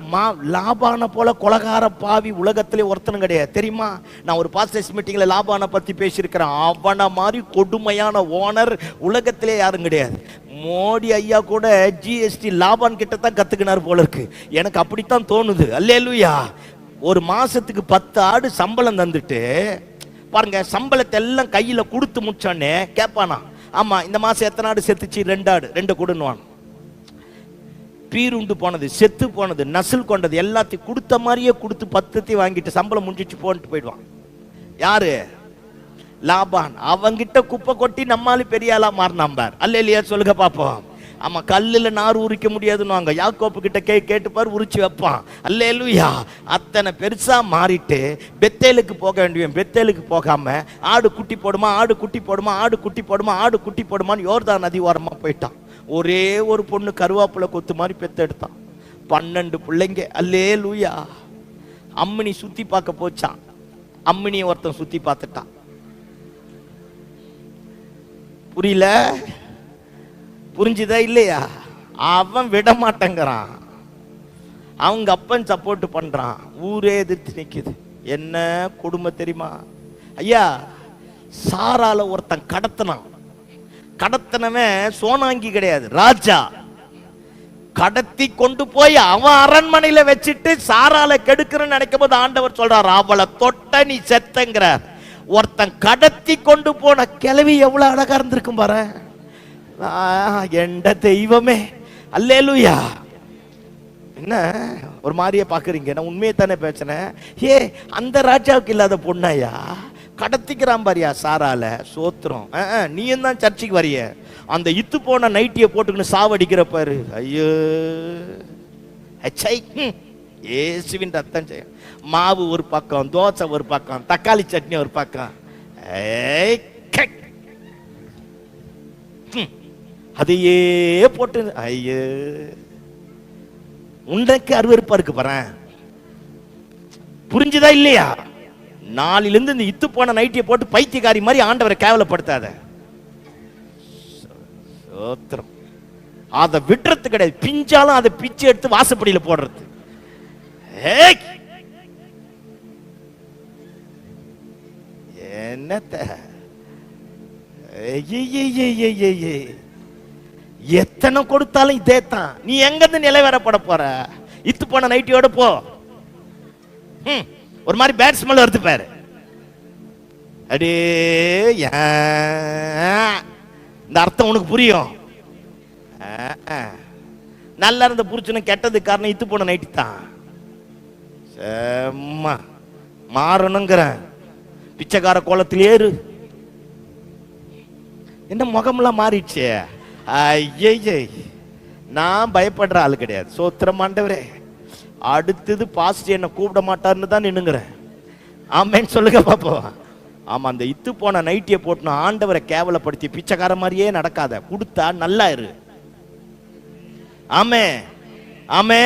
லாபான போல கொலகார பாவி உலகத்திலே ஒருத்தனும் கிடையாது தெரியுமா? நான் ஒரு பாஸ்டர்ஸ் மீட்டிங்ல லாபான பத்தி பேசியிருக்கிறேன். அவன மாதிரி கொடுமையான ஓனர் உலகத்திலே யாரும் கிடையாது. மோடி ஐயா கூட ஜிஎஸ்டி லாபான் கிட்ட தான் கத்துக்கினார் போல இருக்கு, எனக்கு அப்படித்தான் தோணுது. அல்லேலூயா. ஒரு மாசத்துக்கு 10 ஆடு சம்பளம் தந்துட்டு பாருங்க, சம்பளத்தை எல்லாம் கையில கொடுத்து முடிச்சானே கேட்பானா, ஆமா இந்த மாசம் எத்தனை ஆடு செத்துச்சு? 2 ஆடு, 2 கொடுன்னுவான். பீருண்டு போனது, செத்து போனது, நசுல் கொண்டது எல்லாத்தையும் கொடுத்த மாதிரியே கொடுத்து 10 வாங்கிட்டு சம்பளம் முடிஞ்சிச்சு போன்ட்டு போயிடுவான். யாரு? லாபான். அவங்கிட்ட குப்பை கொட்டி நம்மால பெரிய ஆளா மாறினாம் பார். அல்லேலூயா சொல்லுங்க பாப்போம். ஆமா, கல்லுல நார் உரிக்க முடியாதுன்னு யாக்கோப்பு கிட்ட கேட்டுப்பார், உரிச்சு வைப்பான். அல்லேலூயா. அத்தனை பெருசா மாறிட்டு பெத்தேலுக்கு போக வேண்டியவன் பெத்தேலுக்கு போகாம ஆடு குட்டி போடுமா, ஆடு குட்டி போடுமா, ஆடு குட்டி போடுமா, ஆடு குட்டி போடுமான்னு யோர்தான் நதி ஓரமா போயிட்டான். ஒரே ஒரு பொண்ணு கருவாப்புல கொத்து மாதிரி பெத்தெடுத்தான். 12 பிள்ளைங்க. அல்லேலூயா. அம்மனி சுத்தி பார்க்க போச்சான். அம்மினியை ஒருத்தன் சுத்தி பார்த்துட்டான். புரியல? புரிஞ்சுதா இல்லையா? அவன் விட மாட்டேங்கிறான். அவங்க அப்பன் சப்போர்ட் பண்றான். ஊரே எதிர்த்து நிக்குது. என்ன குடும்பம் தெரியுமா ஐயா? சாரால ஒருத்தன் கடத்தினான். கடத்தினவன் சோனாங்கி கிடையாது, ராஜா. கடத்தி கொண்டு போய் அவன் அரண்மனையில வச்சுட்டு சாரால கெடுக்கிறன்னு நினைக்கும் போது ஆண்டவர் சொல்றார், அவளை தொட்ட நீ செத்தங்கிறார். ஒருத்தன் கடத்தி கொண்டு போன கிழவி எவ்வளவு அழகா இருந்திருக்கும் பாரு. எந்த தெய்வமே, அல்லேலூயா. என்ன ஒரு மாதிரியே பாக்குறீங்க? நான் உண்மையை தானே பேசினேன். ஏ, அந்த ராஜாவுக்கு இல்லாத பொண்ணாயா? கடத்திக்கிறான் பாரியா சாரால. சோத்திரம். நீயும் தான் சர்ச்சைக்கு வரிய. அந்த இத்து போன நைட்டியை போட்டுக்கின்னு சாவடிக்கிற பாரு. ஐயோ, ஏசுவின் ரத்தம் செய்யும். மாவு ஒரு பக்கம், தோசை ஒரு பக்கம், தக்காளி சட்னி ஒரு பக்கம், அதையே போட்டு ஐயோ, உன்றைக்கு அருவருப்பா இருக்கு பாரு. புரிஞ்சுதா இல்லையா? நாளிலிருந்து இந்த இத்து போன நைட்டியை போட்டு பைத்தியக்காரி மாதிரி ஆண்டவரை கேவலப்படுத்தாத. அதை விட்டுறது கிடையாது. பிஞ்சாலும் அதை பிச்சு எடுத்து வாசப்படியில போடுறது. என்னத்த எத்தனை கொடுத்தாலும் இதே தான். நீ எங்க இருந்து நிலைவரப்பட போற? இத்து போன நைட்டியோட போ. ஒரு மாதிரி பேட் ஸ்மெல் வருது பாரு. அடே, இந்த அர்த்தம் உனக்கு புரியும். நல்லா இருந்த புரிச்சுன்னு கெட்டது காரணம் இத்து போன நைட்டி தான். செம்ம மாறணுங்கிற பிச்சைக்கார கோலத்திலே இரு. என்ன முகம்லாம் மாறிடுச்சு. ஐயே, நான் பயப்படுற ஆளு கிடையாது. சோத்திரம் ஆண்டவரே. அடுத்தது பாஸ்ட் என்ன கூப்பிட மாட்டார்னு தான் நின்னுங்கிறேன். ஆமேன்னு சொல்லுங்க பாப்போம். ஆமா, அந்த இத்து போன நைட்டியை போட்டு ஆண்டவரை கேவலப்படுத்தி பிச்சைக்கார மாதிரியே நடக்காத. கொடுத்தா நல்லா இரு. ஆமே, ஆமே,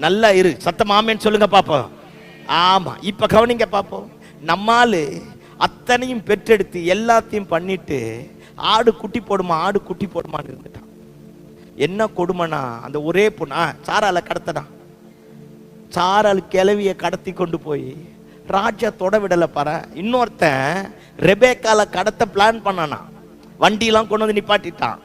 நல்லா இரு. சத்தம் ஆமேன்னு சொல்லுங்க பாப்போம். ஆமா, இப்ப கவனிங்க பாப்போம். நம்மாலு அத்தனையும் பெற்றெடுத்து எல்லாத்தையும் பண்ணிட்டு ஆடு குட்டி போடுமா, ஆடு குட்டி போடுமான்னு இருந்துட்டான். என்ன கொடுமைனா, அந்த ஒரே பொண்ணு சாரால கடத்ததான். சாரால் கிளவிய கடத்தி கொண்டு போய் ராஜா தொட விடல பாரு. இன்னொருத்தன் ரெபேக்கால கடத்த பிளான் பண்ணானா. வண்டியெல்லாம் கொண்டு வந்து நிப்பாட்டிட்டான்.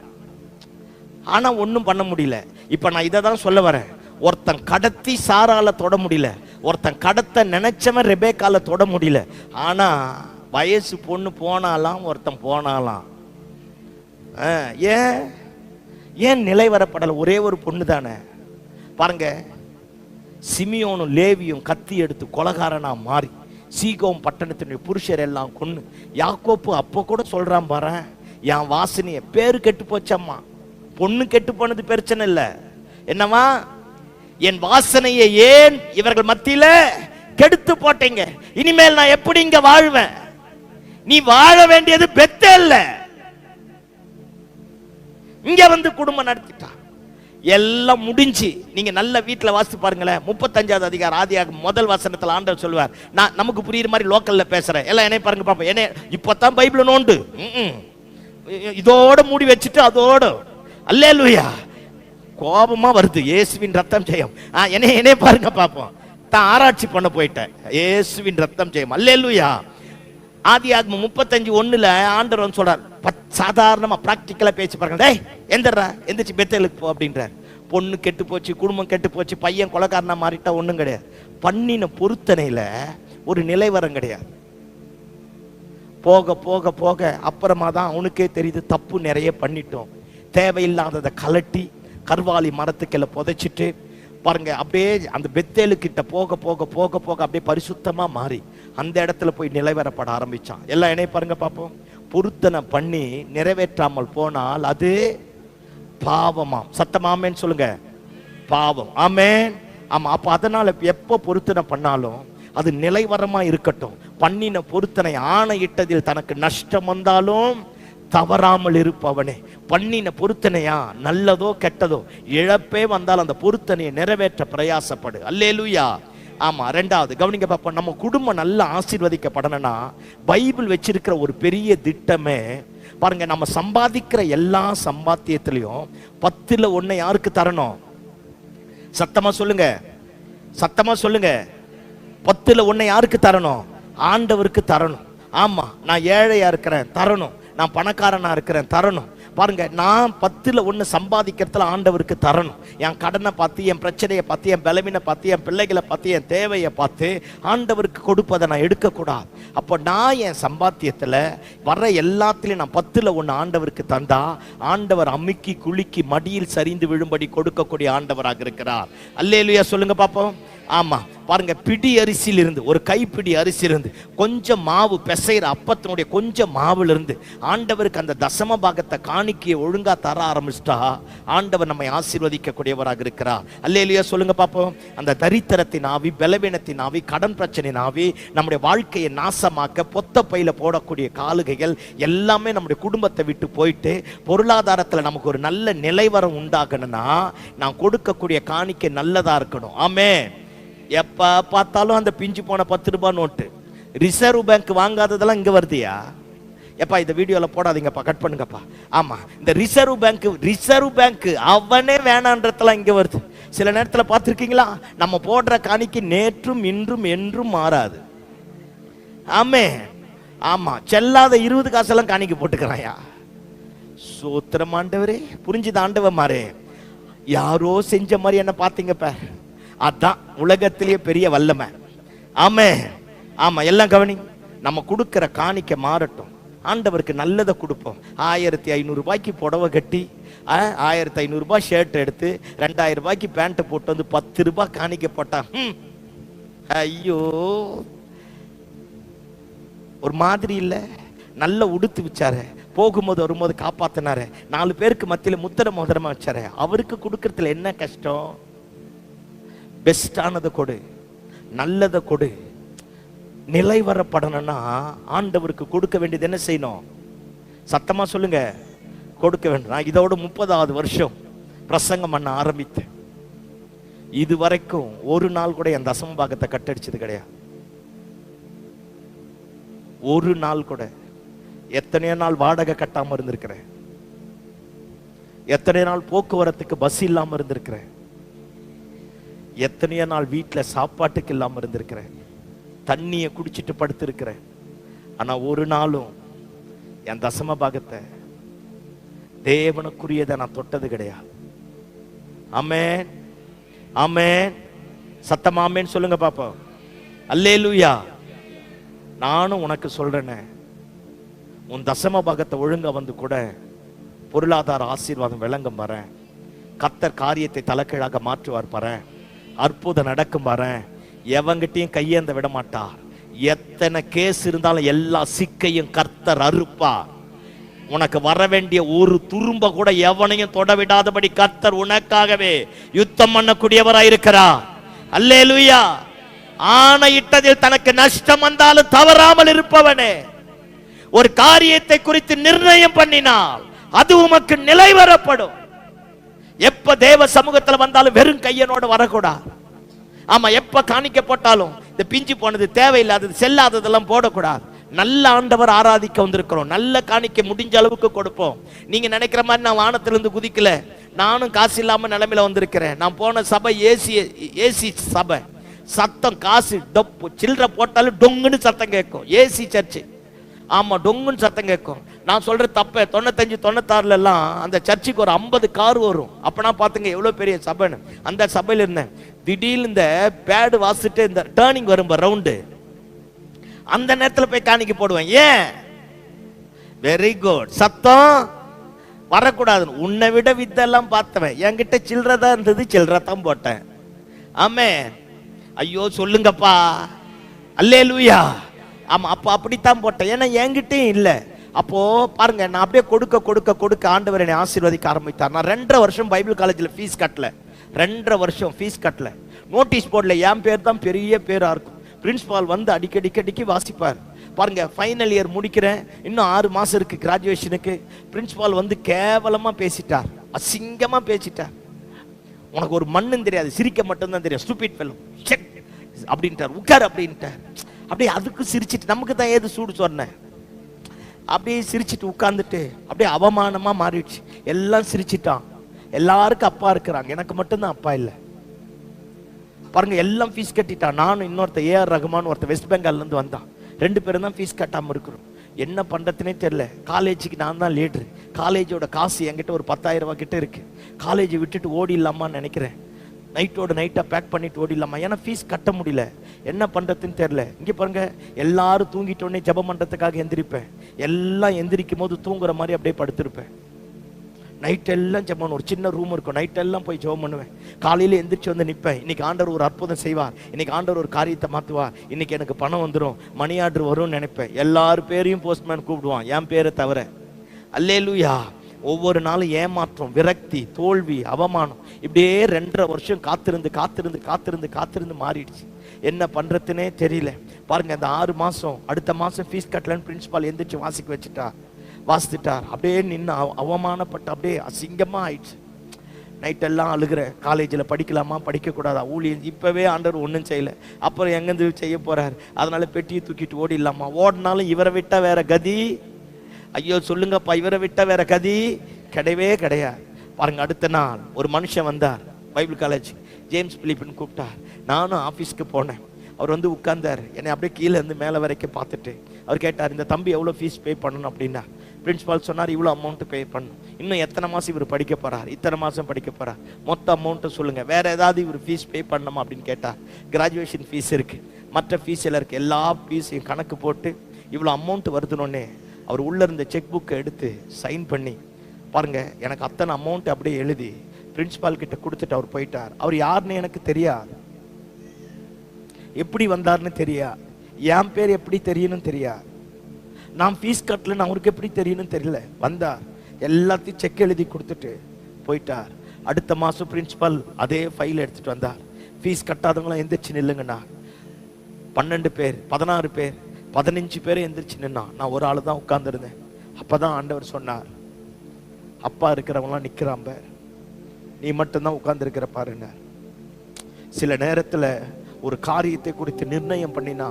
ஆனா ஒன்னும் பண்ண முடியல. இப்ப நான் இதை தான் சொல்ல வரேன். ஒருத்தன் கடத்தி சாரால தொட முடியல, ஒருத்தன் கடத்த நினைச்சவன் ரெபேக்கால தொட முடியல. ஆனா வயசு பொண்ணு போனாலாம், ஒருத்தன் போனாலாம். ஏன் நிலை வரப்படல? ஒரே ஒரு பொண்ணு தானே. பாருங்க, சிமியோனும் லேவியும் கத்தி எடுத்து கொலகாரனா மாறி சீகோம் பட்டணத்தினுடைய புருஷர் எல்லாம் கொன்னு, யாக்கோப்பு அப்போ கூட சொல்றான் பாரு, என் வாசனைய பேரு கெட்டு போச்சம்மா. பொண்ணு கெட்டு போனது பிரச்சனை இல்ல. என்னவா, என் வாசனையை ஏன் இவர்கள் மத்தியில கெடுத்து போட்டீங்க? இனிமேல் நான் எப்படி இங்க வாழ்வேன்? நீ வாழ வேண்டியது பெத்தேல்ல, இங்க வந்து குடும்பம் நடத்திட்டா. எல்லாம் முடிஞ்சு நீங்க நல்ல வீட்டுல வாசித்து பாருங்களேன். 35வது அதிகாரம் ஆதியாகமம் முதல் வசனத்துல ஆண்டவர் சொல்வார். நான் நமக்கு புரியுற மாதிரி லோக்கல்ல பேசுறேன். எல்லாம் என்னை பாருங்க பாப்போம். என்ன இப்பதான் பைபிள் நோண்டு இதோட மூடி வச்சுட்டு அதோட அல்லேலூயா கோபமா வருது. இயேசுவின் ரத்தம் ஜெயம். என்னை பாருங்க பாப்போம். தான் ஆராய்ச்சி பண்ண போயிட்டேன். இயேசுவின் ரத்தம் ஜெயம். அல்லேலூயா. ஆதியாகமம் 35:1 ஆண்டவர் சொல்றார், சாதாரணமா பிராக்டிக்கலா பேசி பாருங்க. டேய் எந்திரா, எந்திரிச்சு பெத்தேலுக்கு போ அப்படின்றார். பொண்ணு கெட்டு போச்சு, குடும்பம் கெட்டு போச்சு, பையன் கொலைக்காரனா மாறிட்டா ஒண்ணும் கிடையாது. பண்ணின பொருத்தனையில ஒரு நிலைவரம் கிடையாது. போக போக போக அப்புறமா தான் அவனுக்கே தெரியுது, தப்பு நிறைய பண்ணிட்டோம். தேவையில்லாததை கலட்டி கர்வாலி மரத்துக்குள்ள புதைச்சிட்டு பாருங்க, அப்படியே அந்த பெத்தேலு கிட்ட போக போக போக போக அப்படியே பரிசுத்தமா மாறி அந்த இடத்துல போய் நிலைவரப்பட ஆரம்பிச்சான். எல்லாம் என்னை பாருங்க பாப்போம். பொருத்தனை பண்ணி நிறைவேற்றாமல் போனால் அது பாவமாம். சத்தமாமேன்னு சொல்லுங்க. பாவம். ஆமேன். ஆமா. அப்ப அதனால எப்ப பொருத்தனை பண்ணாலும் அது நிலைவரமா இருக்கட்டும். பண்ணின பொருத்தனை ஆணையிட்டதில் தனக்கு நஷ்டம் வந்தாலும் தவறாமல் இருப்பவனே. பண்ணின பொருத்தனையா நல்லதோ கெட்டதோ இழப்பே வந்தால் அந்த பொருத்தனையை நிறைவேற்ற பிரயாசப்படு. அல்லேலூயா. ஆமா, ரெண்டாவது கவனிங்க பாப்போம். நம்ம குடும்பம் நல்லா ஆசீர்வதிக்கப்படணும்னா பைபிள் வச்சிருக்கிற ஒரு பெரிய திட்டமே பாருங்க, நம்ம சம்பாதிக்கிற எல்லா சம்பாத்தியத்திலையும் 10% யாருக்கு தரணும்? சத்தமா சொல்லுங்க, சத்தமா சொல்லுங்க. 10% யாருக்கு தரணும்? ஆண்டவருக்கு தரணும். ஆமா, நான் ஏழையா இருக்கிறேன் தரணும், நான் பணக்காரனா இருக்கிறேன் தரணும். பாருங்க, நான் 10% சம்பாதிக்கிறதுல ஆண்டவருக்கு தரணும். என் கடனை பார்த்து, என் பிரச்சனையை பார்த்து, என் பலவீனை பார்த்து, என் பிள்ளைகளை பார்த்து, என் தேவையை பார்த்து ஆண்டவருக்கு கொடுப்பதை நான் எடுக்கக்கூடாது. அப்போ நான் என் சம்பாத்தியத்தில் வர்ற எல்லாத்திலையும் நான் 10% ஆண்டவருக்கு தந்தா ஆண்டவர் அமுக்கி குலுக்கி மடியில் சரிந்து விழும்படி கொடுக்கக்கூடிய ஆண்டவராக இருக்கிறார். அல்லேலூயா சொல்லுங்க பாப்போம். ஆமா, பாருங்க, பிடி அரிசியிலிருந்து, ஒரு கைப்பிடி அரிசியிலிருந்து கொஞ்சம் மாவு பிசைற அப்பத்தினுடைய கொஞ்சம் மாவுல இருந்து ஆண்டவருக்கு அந்த தசம பாகத்தை காணிக்கையை ஒழுங்கா தர ஆரம்பிச்சிட்டா ஆண்டவர் நம்மை ஆசீர்வதிக்கக்கூடியவராக இருக்கிறார். அல்லேலூயா சொல்லுங்க பாப்போம். அந்த தரித்திரத்தின் ஆவி, பலவீனத்தின் ஆவி, கடன் பிரச்சனை ஆவி நம்முடைய வாழ்க்கையை நாசமாக்க பொத்த பையில போடக்கூடிய காலுகைகள் எல்லாமே நம்முடைய குடும்பத்தை விட்டு போயிட்டு பொருளாதாரத்தில் நமக்கு ஒரு நல்ல நிலைவரம் உண்டாகணும்னா நான் கொடுக்கக்கூடிய காணிக்கை நல்லதா இருக்கணும். ஆமென். எப்ப பார்த்தாலும் அந்த பிஞ்சு போன 10 ரூபாய் நோட்டு, ரிசர்வ் பேங்க் வாங்காததெல்லாம் இங்க வருதியா? எப்பா இந்த வீடியோல போடாதீங்கப்பா, கட் பண்ணுங்கப்பா. ஆமா, இந்த ரிசர்வ் பேங்க் அவனே வேணான்றதெல்லாம் இங்க வருது. சில நேரத்தில் பார்த்துருக்கீங்களா, நம்ம போடுற காணிக்கை நேற்றும் இன்றும் என்றும் மாறாது. ஆமே, ஆமா, செல்லாத 20 காசெல்லாம் காணிக்கை போட்டுக்கிறாயா? சூத்திரம் ஆண்டவரே, புரிஞ்சுது ஆண்டவ மாறே, யாரோ செஞ்ச மாதிரி என்ன பார்த்தீங்கப்ப, அதான் உலகத்திலேயே பெரிய வல்லமை. ஆமே, ஆமா, எல்லாம் கவனி. நம்ம கொடுக்கிற காணிக்கை மாறட்டும், ஆண்டவருக்கு நல்லதை கொடுப்போம். 1500 ரூபாய்க்கு புடவை கட்டி 1500 ரூபாய் ஷர்ட் எடுத்து 2000 ரூபாய்க்கு பேண்ட் போட்டு வந்து 10 ரூபாய் காணிக்கை போட்டா ஐயோ ஒரு மாதிரி இல்ல. நல்ல உடுத்து வச்சாரு, போகும்போது வரும்போது காப்பாத்தினாரு, 4 பேருக்கு மத்தியில முத்திர மோதிரமா வச்சாரு. அவருக்கு கொடுக்கறதுல என்ன கஷ்டம்? பெஸ்டானதை கொடு, நல்லதை கொடு. நிலை வரப்படணும்னா ஆண்டவருக்கு கொடுக்க வேண்டியது என்ன செய்யணும்? சத்தமா சொல்லுங்க, கொடுக்க வேண்டும். நான் இதோட 30வது வருஷம் பிரசங்கம் பண்ண ஆரம்பித்தேன். இது வரைக்கும் ஒரு நாள் கூட என் தசம பாகத்தை கட்டடிச்சது கிடையாது. ஒரு நாள் கூட. எத்தனையோ நாள் வாடகை கட்டாம இருந்திருக்கிறேன், எத்தனையோ நாள் போக்குவரத்துக்கு பஸ் இல்லாம இருந்திருக்கிறேன், எத்தனையோ நாள் வீட்டில் சாப்பாட்டுக்கு இல்லாம இருந்திருக்கிறேன், தண்ணியை குடிச்சிட்டு படுத்திருக்கிறேன். ஆனா ஒரு நாளும் என் தசம பாகத்தை தேவனுக்குரியதை நான் தொட்டது கிடையாது. ஆமென், ஆமென். சத்தமா ஆமென் சொல்லுங்க பாப்போம். அல்லேலூயா. நானும் உனக்கு சொல்றேனே, உன் தசம பாகத்தை ஒழுங்கா வந்து கூட பொருளாதார ஆசீர்வாதம் விளங்கும் பாரு. கர்த்தர் காரியத்தை தலைக்கீழாக மாற்றுவார் பாரு. அற்புதம் நடக்கும் பாரு. எவங்கிட்டையும் கையேந்த விட மாட்டார். எத்தனை கேஸ் இருந்தாலும் எல்லா சிக்கையும் கர்த்தர் அறுப்பார். உனக்கு வர வேண்டிய ஒரு துரும்ப கூட எவனையும் தொட விடாதபடி கர்த்தர் உனக்காகவே யுத்தம் பண்ணக்கூடியவராயிருக்கிறார். அல்லேலூயா. ஆணையிட்டதில் தனக்கு நஷ்டம் வந்தாலும் தவறாமல் இருப்பவனே, ஒரு காரியத்தை குறித்து நிர்ணயம் பண்ணினால் அது உமக்கு நிலை வரப்படும். எப்ப தேவ சமூகத்தில் வந்தாலும் வெறும் கையனோட வரக்கூடாது. ஆமா, எப்ப காணிக்க போட்டாலும் இந்த பிஞ்சு போனது, தேவையில்லாதது, செல்லாததெல்லாம் போடக்கூடாது. நல்ல ஆண்டவர் ஆராதிக்க வந்திருக்கிறோம், நல்ல காணிக்க முடிஞ்ச அளவுக்கு கொடுப்போம். நீங்க நினைக்கிற மாதிரி நான் வானத்திலிருந்து குதிக்கல. நானும் காசு இல்லாம நிலைமையில வந்திருக்கிறேன். நான் போன சபை ஏசி சபை. சத்தம், காசு, டொப்பு, சில்லற போட்டாலும் டொங்குன்னு சத்தம் கேட்கும். AC church. ஆமா, டொங்குன்னு சத்தம் கேட்கும். நான் சொல்ற தப்ப 95 96 எல்லாம் அந்த சர்ச்சுக்கு ஒரு 50 கார் வரும். அப்பனா பாத்துங்க எவ்வளவு பெரிய சபைன்னு. அந்த சபையில இருந்தேன். திடீர்னு இந்த பேடு வாசிட்டு இந்த டேர்னிங் வரும் ரவுண்டு, அந்த நேரத்தில் போய் காணிக்க போடுவேன். ஏன்? Very good. சத்தம் வரக்கூடாது. உன்னை விட வித்தெல்லாம் பார்த்தவன். என்கிட்ட சில்லறதா இருந்தது, சில்லறதான் போட்டேன். ஆமே, ஐயோ சொல்லுங்கப்பா. அல்லேலூயா. ஆமா, அப்போ அப்படித்தான் போட்டேன். ஏன்னா என்கிட்டயும் இல்லை. அப்போ பாருங்க, நான் அப்படியே கொடுக்க கொடுக்க கொடுக்க ஆண்டவர் என்னை ஆசீர்வதிக்க ஆரம்பித்தார். நான் 2.5 வருஷம் பைபிள் காலேஜில் ஃபீஸ் கட்டல. 2.5 வருஷம் ஃபீஸ் கட்டல. நோட்டீஸ் போர்டில் என் பேர் தான் பெரிய பேரா இருக்கும். பிரின்சிபால் வந்து அடிக்கடிக்கு வாசிப்பார். பாருங்க, ஃபைனல் இயர் முடிக்கிறேன், இன்னும் 6 மாசம் இருக்கு கிராஜுவேஷனுக்கு. பிரின்சிபால் வந்து கேவலமா பேசிட்டார், அசிங்கமா பேசிட்டார். உனக்கு ஒரு மண்ணும் தெரியாது, சிரிக்க மட்டும்தான் தெரியும். ஸ்டூபிட் ஃபெல்லோ, அப்படின்ட்டார், உட்கார் அப்படின்ட்டார். அப்படியே அதுக்கு சிரிச்சிட்டு, நமக்கு தான் ஏது சூடு சொன்னேன், அப்படியே சிரிச்சிட்டு உட்கார்ந்துட்டு அப்படியே அவமானமா மாறிடுச்சு. எல்லாம் சிரிச்சிட்டான். எல்லாருக்கும் அப்பா இருக்கிறாங்க, எனக்கு மட்டும்தான் அப்பா இல்லை. பாருங்க, எல்லாம் ஃபீஸ் கட்டிட்டான். நானும் இன்னொருத்த ஏஆர் ரகுமான் ஒருத்த வெஸ்ட் பெங்கால்ல இருந்து வந்தான். 2 பேரும் தான் ஃபீஸ் கட்டாம இருக்கிறோம். என்ன பண்றதுனே தெரியல. காலேஜுக்கு நான் தான் லீடரு. காலேஜோட காசு என்கிட்ட ஒரு 10,000 ரூபாய் கிட்ட இருக்கு. காலேஜை விட்டுட்டு ஓடிடலாமான்னு நினைக்கிறேன். நைட்டோட நைட்டா பேக் பண்ணிட்டு ஓடிடலாமா, ஏன்னா ஃபீஸ் கட்ட முடியல. என்ன பண்றதுன்னு தெரியல. இங்க பாருங்க, எல்லாரும் தூங்கிட்டோடனே ஜெபம் பண்றதுக்காக எந்திரிப்பேன். எல்லாம் எந்திரிக்கும் போது தூங்குற மாதிரி அப்படியே படுத்திருப்பேன். நைட் எல்லாம் ஜெபம், ஒரு சின்ன ரூம் இருக்கும், நைட் எல்லாம் போய் ஜெபம் பண்ணுவேன். காலையில எந்திரிச்சு வந்து நிற்பேன். இன்னைக்கு ஆண்டவர் ஒரு அற்புதம் செய்வார், இன்னைக்கு ஆண்டவர் ஒரு காரியத்தை மாத்துவார், இன்னைக்கு எனக்கு பணம் வந்துடும், மணி ஆர்டர் வரும்னு நினைப்பேன். எல்லாரும் பேரையும் போஸ்ட்மேன் கூப்பிடுவான், என் பேரை தவிர. அல்லேலூயா. ஒவ்வொரு நாளும் ஏமாற்றம், விரக்தி, தோல்வி, அவமானம், இப்படியே 2.5 வருஷம் காத்திருந்து காத்திருந்து காத்திருந்து காத்திருந்து மாறிடுச்சு. என்ன பண்றதுன்னே தெரியல. பாருங்க, அந்த 6 மாசம், அடுத்த மாசம் ஃபீஸ் கட்டலன்னு பிரின்சிபால் எந்திரிச்சு வாசித்துட்டார். அப்படியே நின்று அவமானப்பட்டு அப்படியே அசிங்கமா ஆயிடுச்சு. நைட்டெல்லாம் அழுகிறேன். காலேஜில் படிக்கலாமா படிக்கக்கூடாதா, ஊழியம் இப்பவே ஆண்டவர் ஒன்றும் செய்யலை, அப்புறம் எங்கேருந்து செய்ய போறாரு, அதனால பெட்டியை தூக்கிட்டு ஓடிடலாமா. ஓடினாலும் இவரை விட்டா வேற கதி, ஐயோ சொல்லுங்கப்பா, இவரை விட்டா வேற கதி கிடையவே கிடையாது. பாருங்க, அடுத்த நாள் ஒரு மனுஷன் வந்தார் பைபிள் காலேஜ், ஜேம்ஸ் பிலிப்னு கூப்பிட்டார். நானும் ஆஃபீஸ்க்கு போனேன். அவர் வந்து உட்கார்ந்தார். என்னை அப்படியே கீழே இருந்து மேலே வரைக்கும் பார்த்துட்டு அவர் கேட்டார், இந்த தம்பி எவ்வளோ ஃபீஸ் பே பண்ணணும் அப்படின்னா. பிரின்சிபால் சொன்னார், இவ்வளோ அமௌண்ட்டு பே பண்ணணும். இன்னும் எத்தனை மாதம் இவர் படிக்க போறார், இத்தனை மாதம் படிக்க போறார், மொத்த அமௌண்ட்டை சொல்லுங்கள், வேற ஏதாவது இவர் ஃபீஸ் பே பண்ணணுமா அப்படின்னு கேட்டார். கிராஜுவேஷன் ஃபீஸ் இருக்கு, மற்ற ஃபீஸ் எல்லாம் இருக்கு, எல்லா ஃபீஸையும் கணக்கு போட்டு இவ்வளோ அமௌண்ட் வருதுனோடனே அவர் உள்ள இருந்த செக் புக்கை எடுத்து சைன் பண்ணி, பாருங்க, எனக்கு அத்தனை அமௌண்ட் அப்படியே எழுதி பிரின்சிபால் கிட்ட கொடுத்துட்டு அவர் போயிட்டார். அவர் யாருன்னு எனக்கு தெரியாது, எப்படி வந்தார்னு தெரியாது, என் பேர் எப்படி தெரியணும் தெரியாது, நான் ஃபீஸ் கட்டலன்னு அவருக்கு எப்படி தெரியணும் தெரியல. வந்தார், எல்லாத்தையும் செக் எழுதி கொடுத்துட்டு போயிட்டார். அடுத்த மாதம் பிரின்சிபால் அதே ஃபைல் எடுத்துட்டு வந்தார். ஃபீஸ் கட்டாதவங்களாம் எந்திரிச்சு நில்லுங்கண்ணா. 12 பேர், 16 பேர், 15 பேர் எந்திரிச்சு நின்னா. நான் ஒரு ஆள் தான் உட்கார்ந்துருந்தேன். அப்பதான் ஆண்டவர் சொன்னார், அப்பா இருக்கிறவங்களாம் நிற்கிறான் பார், நீ மட்டும்தான் உட்கார்ந்துருக்கிற பாருங்க. சில நேரத்தில் ஒரு காரியத்தை குறித்து நிர்ணயம் பண்ணினா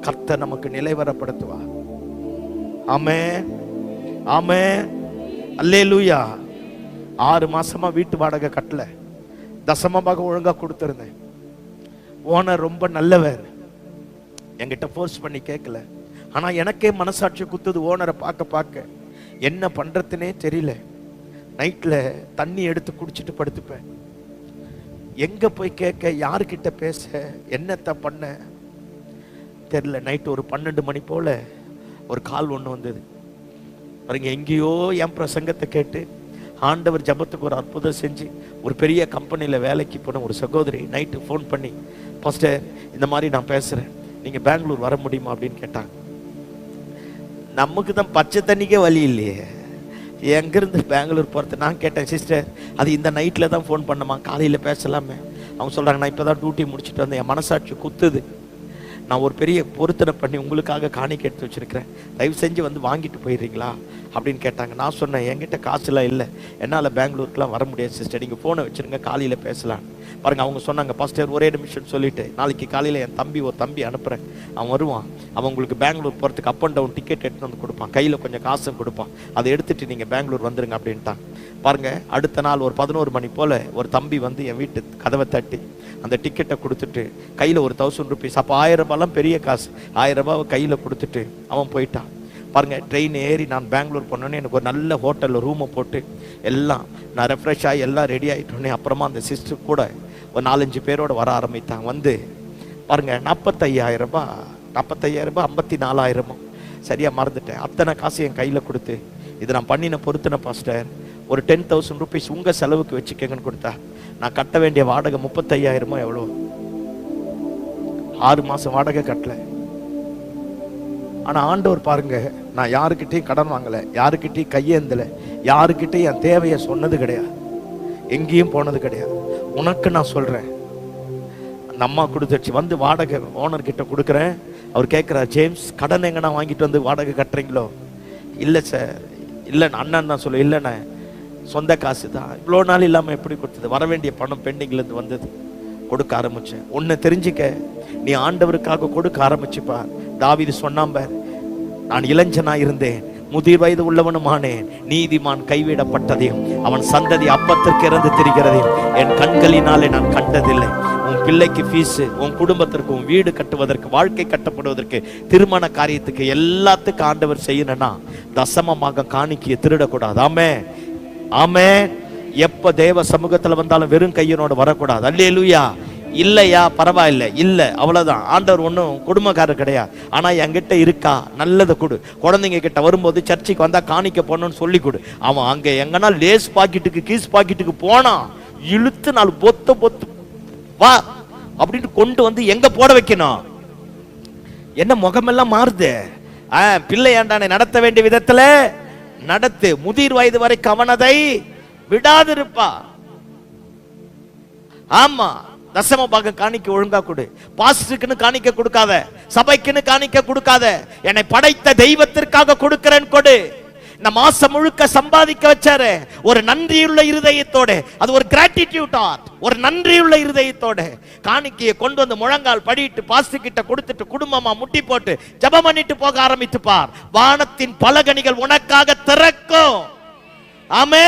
கர்த்தர் நமக்கு நிலைவரப்படுத்துவா. ஆமென், ஆமென், அல்லேலூயா. 6 மாசமா வீட்டு வாடகை கட்டல, தசமமாக ஒழுங்கா கொடுத்திருந்தேன். ஓனர் ரொம்ப நல்லவர், என்கிட்ட ஃபோர்ஸ் பண்ணி கேட்கல. ஆனா எனக்கே மனசாட்சி குத்துது. ஓனரை பார்க்க பார்க்க என்ன பண்றதுனே தெரியல. நைட்ல தண்ணி எடுத்து குடிச்சிட்டு படுத்துப்பேன். எங்க போய் கேட்க, யாருக்கிட்ட பேச, என்னத்த பண்ண தெரியல. நைட்டு ஒரு 12 மணி போல ஒரு கால் ஒன்று வந்தது. பாருங்க, எங்கேயோ என் பிரசங்கத்தை கேட்டு ஆண்டவர் ஜபத்துக்கு ஒரு அற்புதம் செஞ்சு ஒரு பெரிய கம்பெனியில் வேலைக்கு போன ஒரு சகோதரி நைட்டு ஃபோன் பண்ணி, பாஸ்டர் இந்த மாதிரி நான் பேசுகிறேன், நீங்கள் பெங்களூர் வர முடியுமா அப்படின்னு கேட்டாங்க. நமக்கு தான் பச்சை தண்ணிக்கே வழி இல்லையே, எங்கேருந்து பெங்களூர் போகிறது. நான் கேட்டேன், சிஸ்டர் அது இந்த நைட்டில் தான் ஃபோன் பண்ணமா, காலையில் பேசலாமே. அவங்க சொல்கிறாங்க, நான் இப்போ தான் டியூட்டி முடிச்சுட்டு வந்தேன், என் மனசாட்சி குத்துது, நான் ஒரு பெரிய பொருத்தனை பண்ணி உங்களுக்காக காணிக்கை எடுத்து வச்சிருக்கிறேன், தயவு செஞ்சு வந்து வாங்கிட்டு போயிடுறீங்களா அப்படின்னு கேட்டாங்க. நான் சொன்னேன், என்கிட்ட காசுலாம் இல்லை, என்னால் பெங்களூருக்குலாம் வர முடியாது சிஸ்டர், நீங்கள் ஃபோனை வச்சுருங்க, காலையில் பேசலாம். பாருங்கள், அவங்க சொன்னாங்க, பாஸ்டர் ஒரே நிமிஷம் சொல்லிவிட்டு நாளைக்கு காலையில் என் ஒரு தம்பி அனுப்புகிறேன், அவன் வருவான், அவன் உங்களுக்கு பெங்களூர் போகிறதுக்கு அப் அண்ட் டவுன் டிக்கெட் எடுத்து வந்து கொடுப்பான், கையில் கொஞ்சம் காசும் கொடுப்பான், அதை எடுத்துகிட்டு நீங்கள் பெங்களூர் வந்துருங்க அப்படின்ட்டான். பாருங்கள், அடுத்த நாள் ஒரு 11 மணி போல் ஒரு தம்பி வந்து என் வீட்டு கதவை தட்டி அந்த டிக்கெட்டை கொடுத்துட்டு கையில் ஒரு 1000 ருபீஸ், அப்போ 1000 ரூபாய்லாம் பெரிய காசு, 1000 ரூபாவை கையில் கொடுத்துட்டு அவன் போயிட்டான். பாருங்கள், ட்ரெயின் ஏறி நான் பெங்களூர் போனோன்னே எனக்கு ஒரு நல்ல ஹோட்டலில் ரூமை போட்டு எல்லாம் நான் ரெஃப்ரெஷ் ஆகி எல்லாம் ரெடி ஆகிட்டோன்னே அப்புறமா அந்த சிஸ்டர் கூட ஒரு 4-5 பேரோடு வர ஆரம்பித்தாங்க. வந்து பாருங்கள், 45,000 ரூபாய், 45,000 ரூபாய், 54,000 சரியாக மறந்துட்டேன், அத்தனை காசு என் கையில் கொடுத்து, இது நான் பண்ணின பொறுத்தின பாஸ்டர், ஒரு 10,000 ருபீஸ் உங்கள் செலவுக்கு வச்சுக்கங்கன்னு கொடுத்தா. நான் கட்ட வேண்டிய வாடகை 35,000 எவ்வளோ, 6 மாதம் வாடகை கட்டல. ஆனால் ஆண்டவர் பாருங்க, நான் யாருக்கிட்டையும் கடன் வாங்கலை, யாருக்கிட்டையும் கையேந்தலை, யாருக்கிட்டையும் என் தேவையை சொன்னது கிடையாது, எங்கேயும் போனது கிடையாது. உனக்கு நான் சொல்கிறேன், அந்த அம்மா கொடுத்துச்சு. வந்து வாடகை ஓனர்கிட்ட கொடுக்குறேன். அவர் கேட்குறார், ஜேம்ஸ் கடன் எங்கன்னா வாங்கிட்டு வந்து வாடகை கட்டுறீங்களோ? இல்லை சார், இல்லைண்ணா, அண்ணன் தான் சொல்ல, இல்லைண்ணா சொந்த காசு தான், இவ்வளோ நாள் இல்லாமல் எப்படி கொடுத்தது, வர வேண்டிய பணம் பெண்டிங்லேருந்து வந்தது. கொடுக்க ஆரம்பிச்சேன். ஒன்னு தெரிஞ்சுக்க, நீ ஆண்டவருக்காக கொடுக்க ஆரம்பிச்சுப்பா. தாவீது சொன்னான் பார், நான் இளைஞனா இருந்தேன், முதிர் வயது உள்ளவனுமானேன், நீதிமான் கைவிடப்பட்டதையும் அவன் சந்ததி அப்பத்திற்கு இறந்து திரிகிறதையும் என் கண்களினாலே நான் கண்டதில்லை. உன் பிள்ளைக்கு ஃபீஸ், உன் குடும்பத்திற்கு, உன் வீடு கட்டுவதற்கு, வாழ்க்கை கட்டப்படுவதற்கு, திருமண காரியத்துக்கு, எல்லாத்துக்கும் ஆண்டவர் செய்யணும்னா தசமமாக காணிக்கையை திருடக்கூடாது. ஆமே ஆமே. எப்ப தேவ சமூகத்துல வந்தாலும் வெறும் கையனோடு வரக்கூடாது. அல்லேலூயா. இல்லையா, பரவாயில்ல, இல்ல அவ்வளவுதான். ஆண்டவர் ஒன்றும் குடும்பக்காரர் கிடையாது. ஆனா என்கிட்ட இருக்கா, நல்லதை கொடு. குழந்தைங்க கிட்ட வரும்போது சர்ச்சுக்கு வந்தா காணிக்க போடணும்னு சொல்லி கொடு. அவன் அங்க எங்கன்னா லேஸ் பாக்கெட்டுக்கு, கீஸ் பாக்கெட்டுக்கு போனா இழுத்து 4 பொத்து வா அப்படின்னு கொண்டு வந்து எங்க போட வைக்கணும்? என்ன முகமெல்லாம் மாறுது. பிள்ளையாண்டானை நடத்த வேண்டிய விதத்துல நடத்து. முதிர் வயது வரை கவனதை விடாதிருப்பா. ஆமா, தசம பாகம் காணிக்க ஒழுங்கா கொடு. பாஸ்டருக்குன்னு காணிக்க கொடுக்காத, சபைக்குன்னு காணிக்க கொடுக்காத, என்னை படைத்த தெய்வத்திற்காக கொடுக்கிறேன் கொடு. இந்த மாசம் முழுக்க சம்பாதிக்க வச்சாரு ஒரு நன்றியுள்ள இருதயத்தோட, அது ஒரு கிராட்டிடியூட் ஆர்ட், ஒரு நன்றியுள்ள இருதயத்தோட காணிக்கையை கொண்டு வந்து முழங்கால் படிட்டு பாஸ்டர் கிட்ட கொடுத்துட்டு குடும்பமா முட்டி போட்டு ஜெபம் பண்ணிட்டு போக ஆரம்பித்து பார். வானத்தின் பலகணிகள் உனக்காக திறக்கும். ஆமே.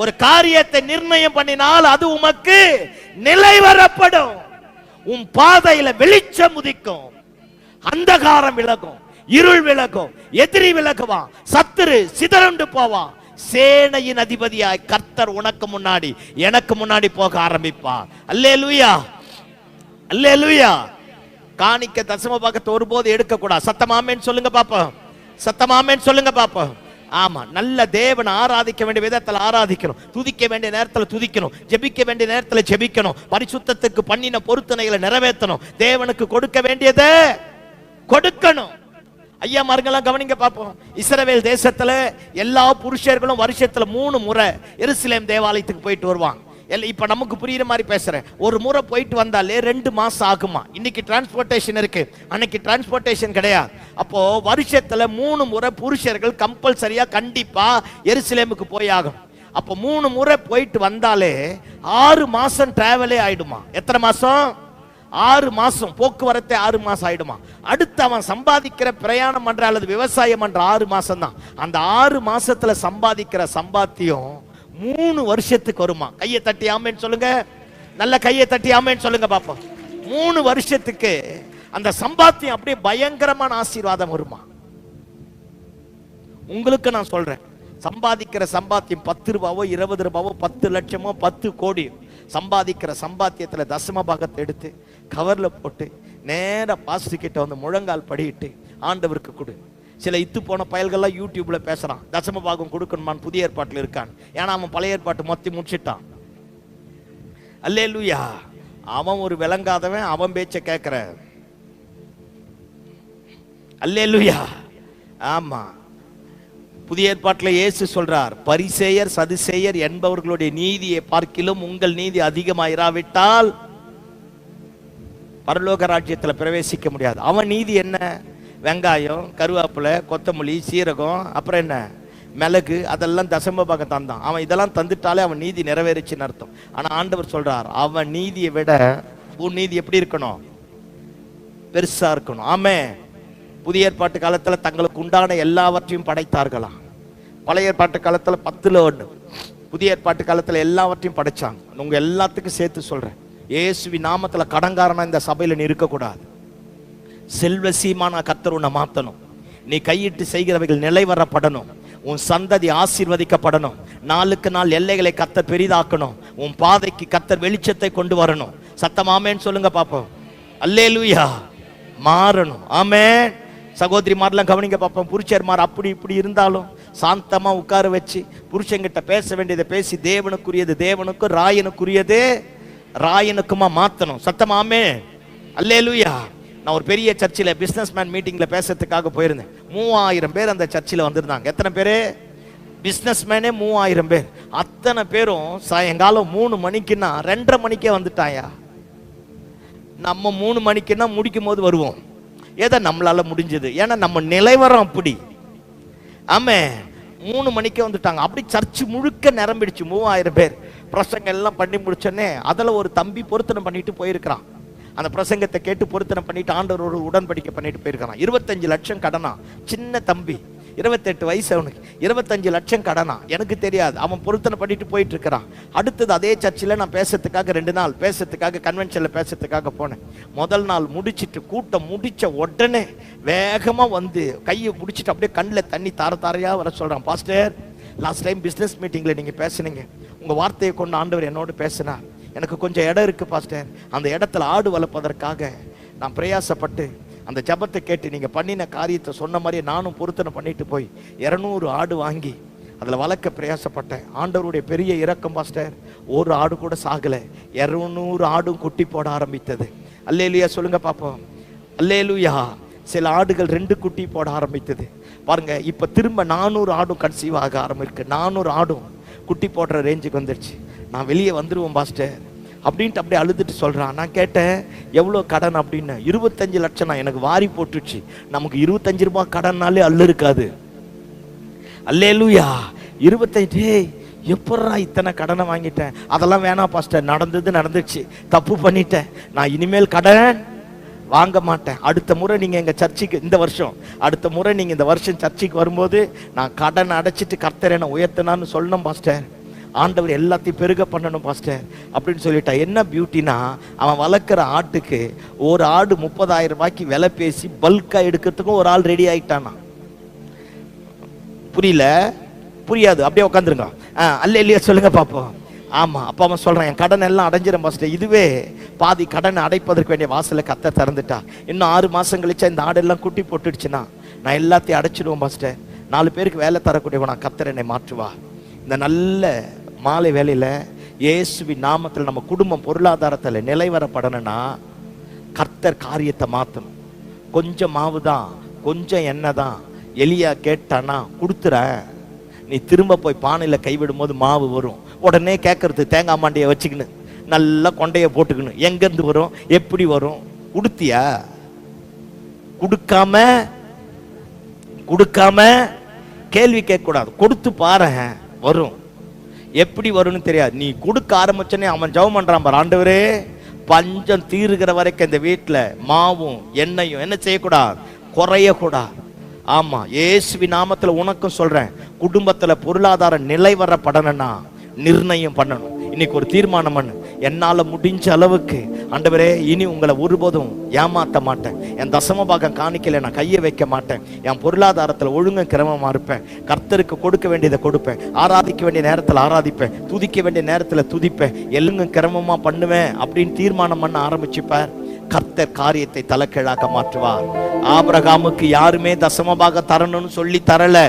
ஒரு காரியத்தை நிர்ணயம் பண்ணினால் அது உமக்கு நிலைவரப்படும். உன் பாதையில வெளிச்சம் உதிக்கும், அந்தகாரம் விலகும், இருள் விலகும், எதிரி விலகுவான், சத்துரு சிதறண்டு போவான். சேனையின் அதிபதியாய் கர்த்தர் உனக்கு முன்னாடி எனக்கு முன்னாடி போக ஆரம்பிப்பார். அல்லேலூயா, அல்லேலூயா. காணிக்க தசம பாகத்தை ஒருபோது எடுக்க கூடாது. சத்தமாமேன்னு சொல்லுங்க பாப்போம், சத்தமாமேன்னு சொல்லுங்க பாப்போம். ஆமா, நல்ல தேவனை ஆராதிக்க வேண்டிய விதத்துல ஆராதிக்கணும், துதிக்க வேண்டிய நேரத்துல துதிக்கணும், ஜெபிக்க வேண்டிய நேரத்துல ஜெபிக்கணும், பரிசுத்தத்துக்கு பண்ணின பொருத்தனைகளை நிறைவேற்றணும், தேவனுக்கு கொடுக்க வேண்டியதை கொடுக்கணும். ஐயா மார்கள்லாம் கவனிங்க பாப்போம். இஸ்ரவேல் தேசத்துல எல்லா புருஷர்களும் வருஷத்துல 3 முறை எருசலேம் தேவாலயத்துக்கு போயிட்டு வருவாங்க. இப்ப நமக்கு புரியுற மாதிரி பேசுறேன். ஒரு முறை போயிட்டு வந்தாலே 2 மாசம் ஆகுமா. இன்னைக்கு டிரான்ஸ்போர்டேஷன் இருக்கு, அன்னைக்கு டிரான்ஸ்போர்டேஷன் கிடையாது. அப்போ வருஷத்துல 3 முறை புருஷர்கள் கம்பல்சரியா கண்டிப்பா எருசலேமுக்கு போய் ஆகும். அப்போ 3 முறை போயிட்டு வந்தாலே 6 மாசம் டிராவலே ஆயிடுமா. எத்தனை மாசம்? 6 மாசம். போக்குவரத்து 6 மாசம் ஆயிடுமா. அடுத்து அவன் சம்பாதிக்கிற பிரயாணம் பண்ற அல்லது விவசாயம் பண்ற 6 மாசம் தான். அந்த 6 மாசத்துல சம்பாதிக்கிற சம்பாத்தியம் 3 வருஷத்துக்கு வருமா. கையை தட்டி ஆமேன்னு சொல்லுங்க, நல்ல கையை தட்டி ஆமேன்னு சொல்லுங்க பாப்போம். 3 வருஷத்துக்கு அந்த சம்பாத்தியம் அப்படியே பயங்கரமான ஆசீர்வாதம் வருமா. உங்களுக்கு நான் சொல்றேன், சம்பாதிக்கிற சம்பாத்தியம் 10 ரூபாவோ 20 ரூபாவோ 10 லட்சமோ 10 கோடி சம்பாதிக்கிற சம்பாத்தியத்துல தசம பாகத்தை எடுத்து கவர்ல போட்டு நேர பாஸ்டர் கிட்ட வந்து முழங்கால் படிட்டு ஆண்டவருக்கு கொடு. சில இத்து போன பயல்கள்லாம் யூடியூப்ல பேசுறான், தசம பாகம் கொடுக்கணுமான்னு புதிய ஏற்பாட்டில் இருக்கான். ஏன்னா அவன் பழைய ஏற்பாட்டு மொத்தி முடிச்சிட்டான். அல்லேலூயா. அவன் ஒரு விளங்காதவன், அவன் பேச்ச கேட்கிற. அல்லேலூயா. ஆமா, புதிய ஏற்பாட்டில் இயேசு சொல்றார், பரிசேயர் சதுசேயர் என்பவர்களுடைய நீதியை பார்க்கிலும் உங்கள் நீதி அதிகமாயிராவிட்டால் பரலோக ராஜ்யத்தில் பிரவேசிக்க முடியாது. அவன் நீதி என்ன? வெங்காயம், கருவேப்பிலை, கொத்தமல்லி, சீரகம், அப்புறம் என்ன மிளகு, அதெல்லாம் தசம பாகம் தந்தான். அவன் இதெல்லாம் தந்துட்டாலே அவன் நீதி நிறைவேறிச்சுன்னு அர்த்தம். ஆனா ஆண்டவர் சொல்றார், அவன் நீதியை விட உன் நீதி எப்படி இருக்கணும்? பெருசா இருக்கணும். ஆமே. புதிய ஏற்பாட்டு காலத்துல தங்களுக்கு உண்டான எல்லாவற்றையும் படைத்தார்களாம். பழைய ஏற்பாட்டு காலத்துல 10ல் 1, புதிய ஏற்பாட்டு காலத்துல எல்லாவற்றையும் படைச்சாங்க. உங்க எல்லாத்துக்கும் சேர்த்து சொல்றேன், இயேசுவி நாமத்துல கடங்காரனா இந்த சபையில நீ இருக்கக்கூடாது. செல்வ சீமான கர்த்தர் உன்னை மாத்தணும். நீ கையிட்டு செய்கிறவைகள் நிலைவரப்படணும். உன் சந்ததி ஆசீர்வதிக்கப்படணும். நாளுக்கு நாள் எல்லைகளை கர்த்தர் பெரிதாக்கணும். உன் பாதைக்கு கர்த்தர் வெளிச்சத்தை கொண்டு வரணும். சத்தமாமேன்னு சொல்லுங்க பாப்போம். அல்லேலூயா. மாறணும். ஆமென். சகோதரிமாரெல்லாம் கவனிங்க பாப்போம். புருஷர்மார் அப்படி இப்படி இருந்தாலும் சாந்தமா உட்கார வச்சு புருஷங்கிட்ட பேச வேண்டியதை பேசி தேவனுக்குரியது தேவனுக்கும், ராயனுக்குரியது ராயனுக்குமா மாத்தணும். சத்தமாமே. அல்லேலூயா. நான் ஒரு பெரிய சர்ச்சில் பிஸ்னஸ்மேன் மீட்டிங்ல பேசுறதுக்காக போயிருந்தேன். 3000 பேர் அந்த சர்ச்சில் வந்திருந்தாங்க. எத்தனை பேரு? பிஸ்னஸ்மேனே 3000 பேர். அத்தனை பேரும் சாயங்காலம் 3 மணிக்குன்னா 2:30 மணிக்கே வந்துட்டாயா. நம்ம 3 மணிக்குன்னா முடிக்கும் போது வருவோம். ஏதோ நம்மளால முடிஞ்சது, ஏன்னா நம்ம நிலைவரம் அப்படி. ஆமே. 3 மணிக்கே வந்துட்டாங்க. அப்படி சர்ச்சு முழுக்க நிரம்பிடுச்சு. 3000 பேர். பிரசங்கம் எல்லாம் பண்ணி முடிச்சோடனே அதில் ஒரு தம்பி பொருத்தனை பண்ணிட்டு போயிருக்கிறான். அந்த பிரசங்கத்தை கேட்டு பொருத்தனை பண்ணிட்டு ஆண்டவரோடு உடன்படிக்கை பண்ணிட்டு போயிருக்கிறான். 25 லட்சம் கடனா. சின்ன தம்பி, 28 வயசு அவனுக்கு. 25 லட்சம் கடனா. எனக்கு தெரியாது. அவன் பொருத்தனை பண்ணிட்டு போயிட்டு இருக்கிறான். அடுத்தது அதே சர்ச்சில் நான் பேசுறதுக்காக 2 நாள் பேசுறதுக்காக கன்வென்ஷனில் பேசுறதுக்காக போனேன். முதல் நாள் முடிச்சிட்டு கூட்டம் முடிச்ச உடனே வேகமாக வந்து கையை முடிச்சுட்டு அப்படியே கண்ணில் தண்ணி தார தாரையாக வர சொல்கிறான். பாஸ்டர், லாஸ்ட் டைம் பிஸ்னஸ் மீட்டிங்கில் நீங்கள் பேசுனீங்க, உங்கள் வார்த்தையை கொண்டு ஆண்டவர் என்னோடு பேசினார். எனக்கு கொஞ்சம் இடம் இருக்குது பாஸ்டர். அந்த இடத்துல ஆடு வளர்ப்பதற்காக நான் பிரயாசப்பட்டு அந்த ஜபத்தை கேட்டு நீங்கள் பண்ணின காரியத்தை சொன்ன மாதிரியே நானும் பொருத்தனை பண்ணிட்டு போய் 200 ஆடு வாங்கி அதில் வளர்க்க பிரயாசப்பட்டேன். ஆண்டவருடைய பெரிய இரக்கம் பாஸ்டர், ஒரு ஆடு கூட சாகலை. 200 ஆடும் குட்டி போட ஆரம்பித்தது. அல்லேலூயா சொல்லுங்க பாப்போம். அல்லேலூயா. சில ஆடுகள் 2 குட்டி போட ஆரம்பித்தது. பாருங்க, இப்போ திரும்ப 400 ஆடும் கன்சீவ் ஆக ஆரம்பிருக்கு. 400 ஆடும் குட்டி போடுற ரேஞ்சுக்கு வந்துடுச்சு. நான் வெளியே வந்துடுவோம் பாஸ்டர் அப்படின்ட்டு அப்படியே அழுதுட்டு சொல்கிறான். நான் கேட்டேன், எவ்வளோ கடன் அப்படின்னு. 25 லட்சம். நான் எனக்கு வாரி போட்டுச்சு. நமக்கு 25 ரூபாய் கடன்னாலே அல்லு இருக்காது. அல்லேலூயா. 25. எப்படா இத்தனை கடனை வாங்கிட்டேன்? அதெல்லாம் வேணாம் பாஸ்டர், நடந்தது நடந்துச்சு, தப்பு பண்ணிட்டேன், நான் இனிமேல் கடன் வாங்க மாட்டேன். அடுத்த முறை நீங்கள் எங்கள் சர்ச்சுக்கு இந்த வருஷம், அடுத்த முறை நீங்கள் இந்த வருஷம் சர்ச்சுக்கு வரும்போது நான் கடன் அடைச்சிட்டு கர்த்தர் என்னை உயர்த்தினான்னு சொல்லணும் பாஸ்டர். ஆண்டவர் எல்லாத்தையும் பெருக பண்ணணும் பாஸ்டர் அப்படின்னு சொல்லிட்டா. என்ன பியூட்டினா, அவன் வளர்க்குற ஆட்டுக்கு ஒரு ஆடு 30,000 ரூபாய்க்கு விலை பேசி பல்காக எடுக்கிறதுக்கும் ஒரு ஆள் ரெடி ஆகிட்டானா. புரியல? புரியாது, அப்படியே உட்காந்துருங்க. அல்ல இல்லையா சொல்லுங்க பார்ப்போம். ஆமாம். அப்போ அவன் சொல்கிறான், என் கடன் எல்லாம் அடைஞ்சிடும் பாஸ்டர். இதுவே பாதி கடனை அடைப்பதற்கு வேண்டிய வாசலை கத்த திறந்துட்டா. இன்னும் 6 மாதம் கழிச்சா இந்த ஆடெல்லாம் குட்டி போட்டுடுச்சுன்னா நான் எல்லாத்தையும் அடைச்சிடுவோம் பாஸ்டர். 4 பேருக்கு வேலை தரக்கூடியவன் நான் கர்த்தர் என்னை மாற்றுவா. இந்த நல்ல மாலை வேலையில் இயேசுவின் நாமத்தில் நம்ம குடும்பம் பொருளாதாரத்தில் நிலைவரப்படணும்னா கர்த்தர் காரியத்தை மாற்றணும். கொஞ்சம் மாவு தான், கொஞ்சம் எண்ணெய் தான். எலியா கேட்டானா கொடுத்துற, நீ திரும்ப போய் பானையில் கைவிடும் போது மாவு வரும். உடனே கேட்கறது தேங்காய் மாண்டையை வச்சுக்கணும், நல்லா கொண்டையை போட்டுக்கணும். எங்கேருந்து வரும், எப்படி வரும்? கொடுத்தியா? கொடுக்காம கேள்வி கேட்கக்கூடாது. கொடுத்து பாரு, வரும். எப்படி வரும்னு தெரியாது. நீ கொடுக்க ஆரம்பிச்சனே அவன் ஜெபம் பண்றான் பாரு, ஆண்டவரே பஞ்சம் தீருகிற வரைக்கும் இந்த வீட்டில் மாவும் எண்ணெயும் என்ன செய்யக்கூடாது, குறையக்கூடாது. ஆமா, இயேசுவின் நாமத்தில் உனக்கும் சொல்றேன், குடும்பத்தில் பொருளாதார நிலை வரப்படணும்னா நிர்ணயம் பண்ணணும். இன்னைக்கு ஒரு தீர்மானம் பண்ணு, என்னால் முடிஞ்ச அளவுக்கு ஆண்டவரே இனி உங்களை ஒருபோதும் ஏமாற்ற மாட்டேன், என் தசம பாகம் காணிக்கல நான் கையை வைக்க மாட்டேன், என் பொருளாதாரத்தில் ஒழுங்கு கிரமமாக இருப்பேன், கர்த்தருக்கு கொடுக்க வேண்டியதை கொடுப்பேன், ஆராதிக்க வேண்டிய நேரத்தில் ஆராதிப்பேன், துதிக்க வேண்டிய நேரத்தில் துதிப்பேன், எல்லுங்க கிரமமாக பண்ணுவேன் அப்படின்னு தீர்மானம் பண்ண ஆரம்பிச்சுப்பார். கர்த்தர் காரியத்தை தலைக்கீழாக மாற்றுவார். ஆபிரகாமுக்கு யாருமே தசம பாகம் தரணும்னு சொல்லி தரல.